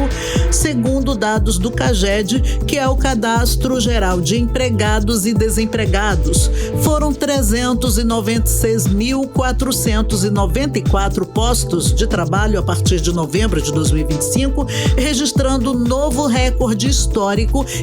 segundo dados do CAGED, que é o Cadastro Geral de Empregados e Desempregados. Foram 396.494 postos de trabalho a partir de novembro de 2025, registrando novo recorde histórico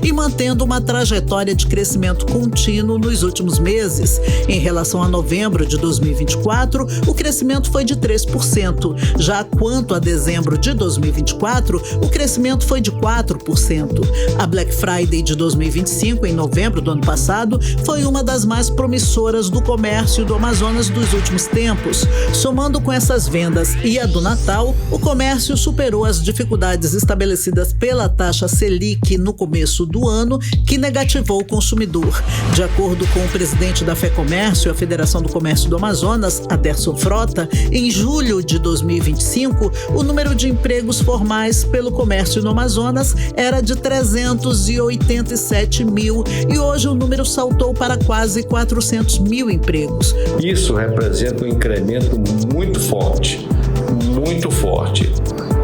e mantendo uma trajetória de crescimento contínuo nos últimos meses. Em relação a novembro de 2024, o crescimento foi de 3%. Já quanto a dezembro de 2024, o crescimento foi de 4%. A Black Friday de 2025, em novembro do ano passado, foi uma das mais promissoras do comércio do Amazonas dos últimos tempos. Somando com essas vendas e a do Natal, o comércio superou as dificuldades estabelecidas pela taxa Selic no começo do ano, que negativou o consumidor. De acordo com o presidente da FEComércio, a Federação do Comércio do Amazonas, Aderson Frota, em julho de 2025, o número de empregos formais pelo comércio no Amazonas era de 387 mil e hoje o número saltou para quase 400 mil empregos. Isso representa um incremento muito forte.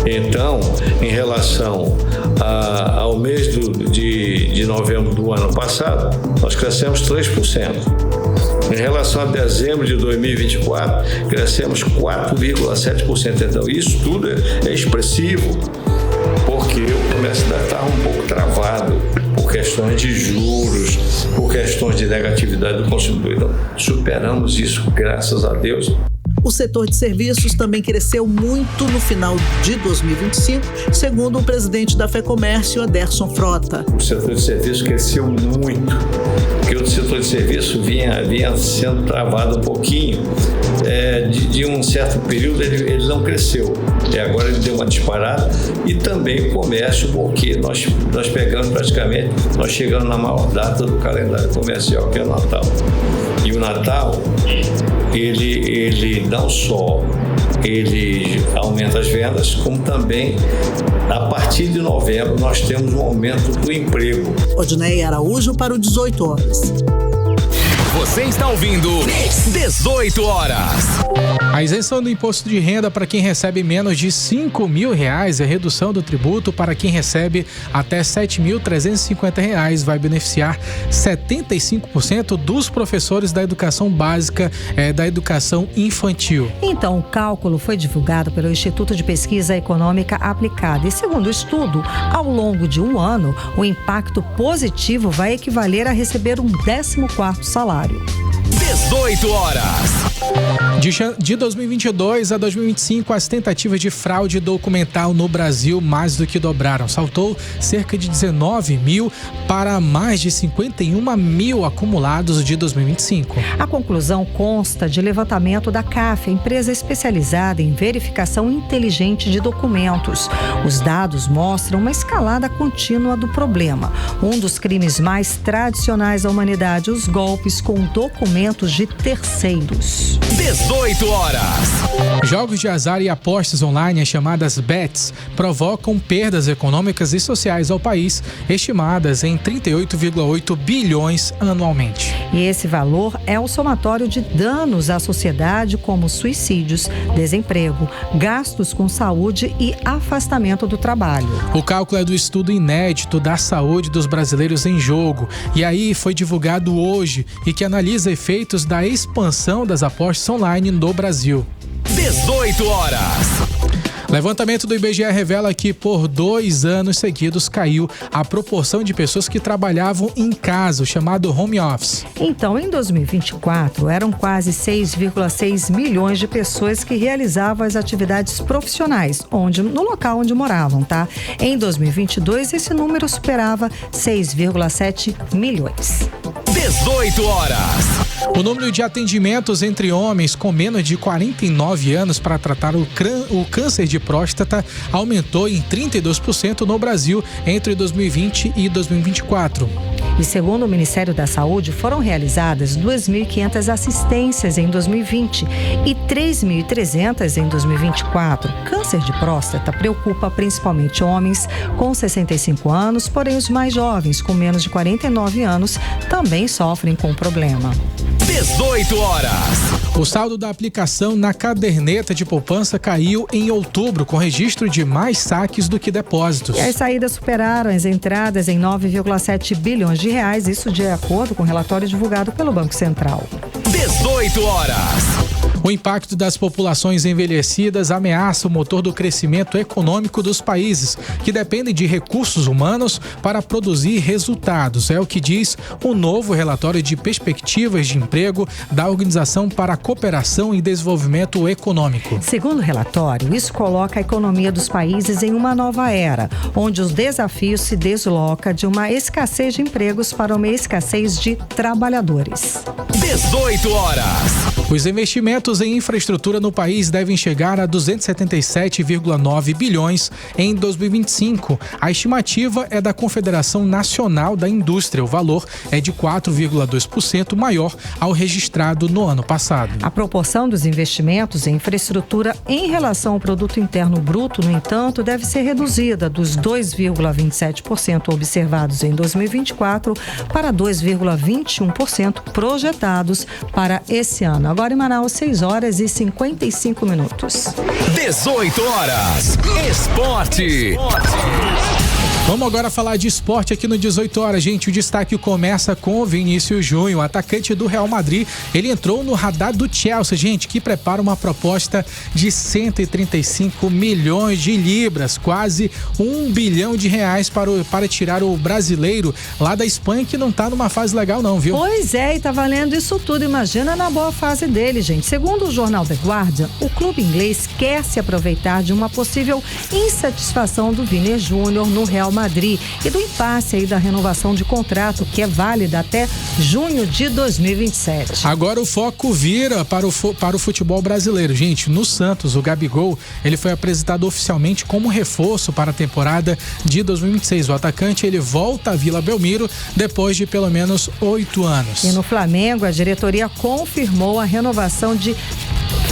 Então, em relação ao mês de novembro do ano passado, nós crescemos 3%. Em relação a dezembro de 2024, crescemos 4,7%. Então, isso tudo é expressivo, porque o comércio ainda está um pouco travado por questões de juros, por questões de negatividade do consumidor. Então, superamos isso, graças a Deus. O setor de serviços também cresceu muito no final de 2025, segundo o presidente da FEComércio, Aderson Frota. O setor de serviços cresceu muito, porque o setor de serviço vinha sendo travado um pouquinho. De um certo período ele não cresceu. Agora ele deu uma disparada. E também o comércio, porque nós pegamos praticamente, nós chegamos na maior data do calendário comercial, que é o Natal. E o Natal, ele não só ele aumenta as vendas, como também a partir de novembro nós temos um aumento do emprego. Odinei Araújo para o 18 horas. Você está ouvindo 18 horas. A isenção do imposto de renda para quem recebe menos de R$5.000 e a redução do tributo para quem recebe até R$7.350 vai beneficiar 75% dos professores da educação básica, da educação infantil. Então, o cálculo foi divulgado pelo Instituto de Pesquisa Econômica Aplicada e, segundo o estudo, ao longo de um ano, o impacto positivo vai equivaler a receber um 14º salário. 18 horas. De 2022 a 2025, as tentativas de fraude documental no Brasil mais do que dobraram. Saltou cerca de 19.000 para mais de 51.000 acumulados de 2025. A conclusão consta de levantamento da CAF, empresa especializada em verificação inteligente de documentos. Os dados mostram uma escalada contínua do problema. Um dos crimes mais tradicionais da humanidade, os golpes com documentos de terceiros. 18 horas. Jogos de azar e apostas online, as chamadas bets, provocam perdas econômicas e sociais ao país, estimadas em 38,8 bilhões anualmente. E esse valor é o somatório de danos à sociedade, como suicídios, desemprego, gastos com saúde e afastamento do trabalho. O cálculo é do estudo inédito da saúde dos brasileiros em jogo, e aí foi divulgado hoje e que analisa efeitos da expansão das apostas online no Brasil. 18 horas. Levantamento do IBGE revela que por 2 anos seguidos caiu a proporção de pessoas que trabalhavam em casa, o chamado home office. Então, em 2024, eram quase 6,6 milhões de pessoas que realizavam as atividades profissionais, no local onde moravam, tá? Em 2022, esse número superava 6,7 milhões. 18 horas. O número de atendimentos entre homens com menos de 49 anos para tratar o câncer de próstata aumentou em 32% no Brasil entre 2020 e 2024. E segundo o Ministério da Saúde, foram realizadas 2.500 assistências em 2020 e 3.300 em 2024. Câncer de próstata preocupa principalmente homens com 65 anos, porém os mais jovens, com menos de 49 anos, também sofrem com o problema. 18 horas. O saldo da aplicação na caderneta de poupança caiu em outubro, com registro de mais saques do que depósitos. E as saídas superaram as entradas em 9,7 bilhões de reais, isso de acordo com o relatório divulgado pelo Banco Central. 18 horas. O impacto das populações envelhecidas ameaça o motor do crescimento econômico dos países, que dependem de recursos humanos para produzir resultados. É o que diz o novo relatório de perspectivas de emprego da Organização para a Cooperação e Desenvolvimento Econômico. Segundo o relatório, isso coloca a economia dos países em uma nova era, onde os desafios se deslocam de uma escassez de empregos para uma escassez de trabalhadores. 18 horas. Os investimentos em infraestrutura no país devem chegar a 277,9 bilhões em 2025. A estimativa é da Confederação Nacional da Indústria. O valor é de 4,2% maior ao registrado no ano passado. A proporção dos investimentos em infraestrutura em relação ao produto interno bruto, no entanto, deve ser reduzida dos 2,27% observados em 2024 para 2,21% projetados para esse ano. Agora em Manaus, 6 16h55. 18 horas. Esporte. Vamos agora falar de esporte aqui no 18 horas, gente. O destaque começa com o Vinícius Júnior, atacante do Real Madrid. Ele entrou no radar do Chelsea, gente, que prepara uma proposta de 135 milhões de libras, quase R$1 bilhão para tirar o brasileiro lá da Espanha, que não tá numa fase legal não, viu? Pois é, e tá valendo isso tudo. Imagina na boa fase dele, gente. Segundo o jornal The Guardian, o clube inglês quer se aproveitar de uma possível insatisfação do Vini Júnior no Real Madrid e do impasse aí da renovação de contrato, que é válida até junho de 2027. Agora o foco vira para o futebol brasileiro, gente. No Santos, o Gabigol, ele foi apresentado oficialmente como reforço para a temporada de 2026. O atacante, ele volta à Vila Belmiro depois de pelo menos 8 anos. E no Flamengo, a diretoria confirmou a renovação de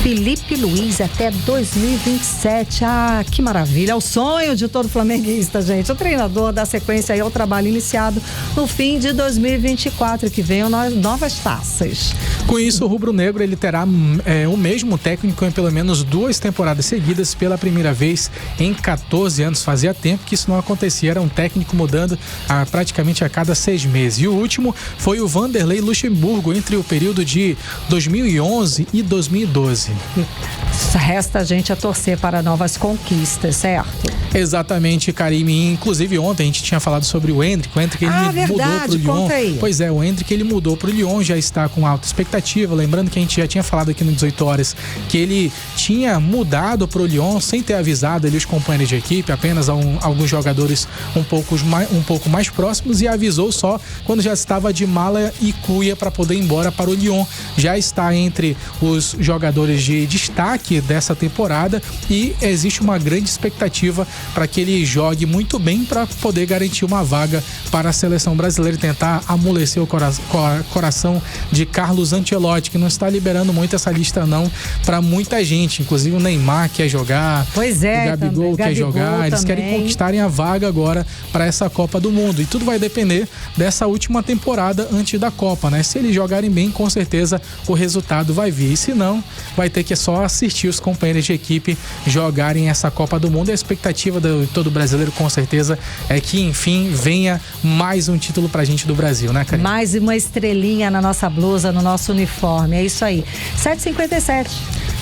Felipe Luiz até 2027. Ah, que maravilha! É o sonho de todo flamenguista, gente. O treinador dá sequência aí ao trabalho iniciado no fim de 2024, que venham novas taças. Com isso, o rubro-negro, ele terá o mesmo técnico em pelo menos 2 temporadas seguidas pela primeira vez em 14 anos. Fazia tempo que isso não acontecia. Era um técnico mudando praticamente a cada 6 meses. E o último foi o Vanderlei Luxemburgo entre o período de 2011 e 2012. Resta a gente a torcer para novas conquistas, certo? Exatamente, Karime. Inclusive ontem a gente tinha falado sobre o Endrick. O Endrick, ele mudou pro Lyon. Conta aí. Pois é, o Endrick, ele mudou pro Lyon, já está com alta expectativa. Lembrando que a gente já tinha falado aqui no 18 horas que ele tinha mudado pro Lyon sem ter avisado ali os companheiros de equipe, apenas alguns jogadores um pouco mais próximos, e avisou só quando já estava de mala e cuia para poder ir embora para o Lyon. Já está entre os jogadores de destaque dessa temporada e existe uma grande expectativa para que ele jogue muito bem para poder garantir uma vaga para a seleção brasileira e tentar amolecer o coração de Carlos Ancelotti, que não está liberando muito essa lista não para muita gente, inclusive o Neymar quer jogar, pois é, o Gabigol quer jogar, eles querem conquistarem a vaga agora para essa Copa do Mundo, e tudo vai depender dessa última temporada antes da Copa, né? Se eles jogarem bem, com certeza o resultado vai vir, e se não, vai ter que só assistir os companheiros de equipe jogarem essa Copa do Mundo. E a expectativa de todo brasileiro, com certeza, é que, enfim, venha mais um título pra gente do Brasil, né, Karine? Mais uma estrelinha na nossa blusa, no nosso uniforme, é isso aí. 7h57.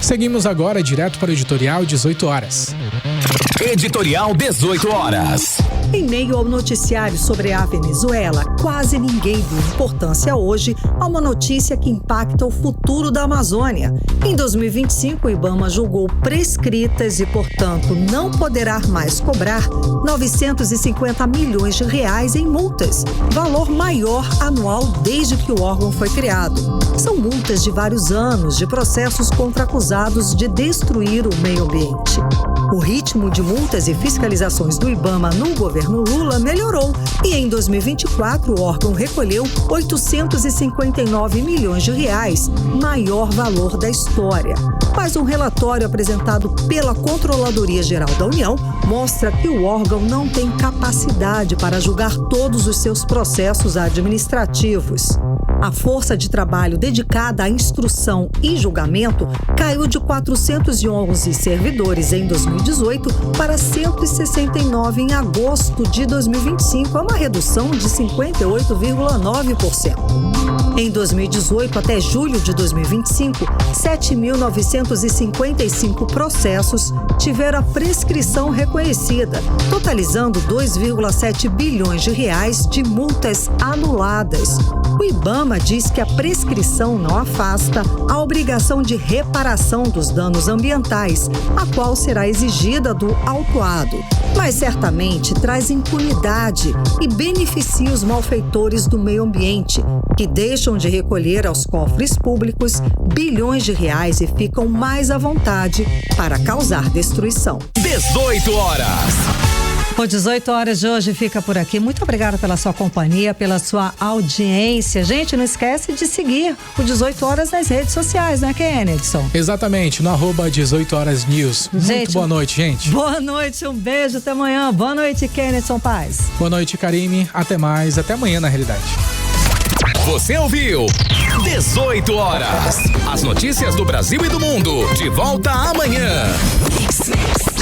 Seguimos agora direto para o editorial 18 horas. Editorial 18 horas. Em meio ao noticiário sobre a Venezuela, quase ninguém deu importância hoje a uma notícia que impacta o futuro da Amazônia. Em 2025, o IBAMA julgou prescritas e, portanto, não poderá mais cobrar 950 milhões de reais em multas, valor maior anual desde que o órgão foi criado. São multas de vários anos de processos contra acusados de destruir o meio ambiente. O ritmo de multas e fiscalizações do IBAMA no governo Lula melhorou e em 2024 o órgão recolheu 859 milhões de reais, maior valor da história. Mas um relatório apresentado pela Controladoria Geral da União mostra que o órgão não tem capacidade para julgar todos os seus processos administrativos. A força de trabalho dedicada à instrução e julgamento caiu de 411 servidores em 2018 para 169 em agosto de 2025, é uma redução de 58,9%. Em 2018 até julho de 2025, 7.955 processos tiveram a prescrição reconhecida, totalizando 2,7 bilhões de reais de multas anuladas. O IBAMA diz que a prescrição não afasta a obrigação de reparação dos danos ambientais, a qual será exigida do autuado, mas certamente traz impunidade e beneficia os malfeitores do meio ambiente, que deixam de recolher aos cofres públicos bilhões de reais e ficam mais à vontade para causar destruição. 18 horas. O 18 horas de hoje fica por aqui. Muito obrigada pela sua companhia, pela sua audiência. Gente, não esquece de seguir o 18 horas nas redes sociais, né, Kennedson? Exatamente, no @18horasnews. Muito boa noite, gente. Boa noite, um beijo, até amanhã. Boa noite, Kennedson Paz. Boa noite, Karime. Até mais, até amanhã, na realidade. Você ouviu 18 horas. As notícias do Brasil e do mundo. De volta amanhã. Mix.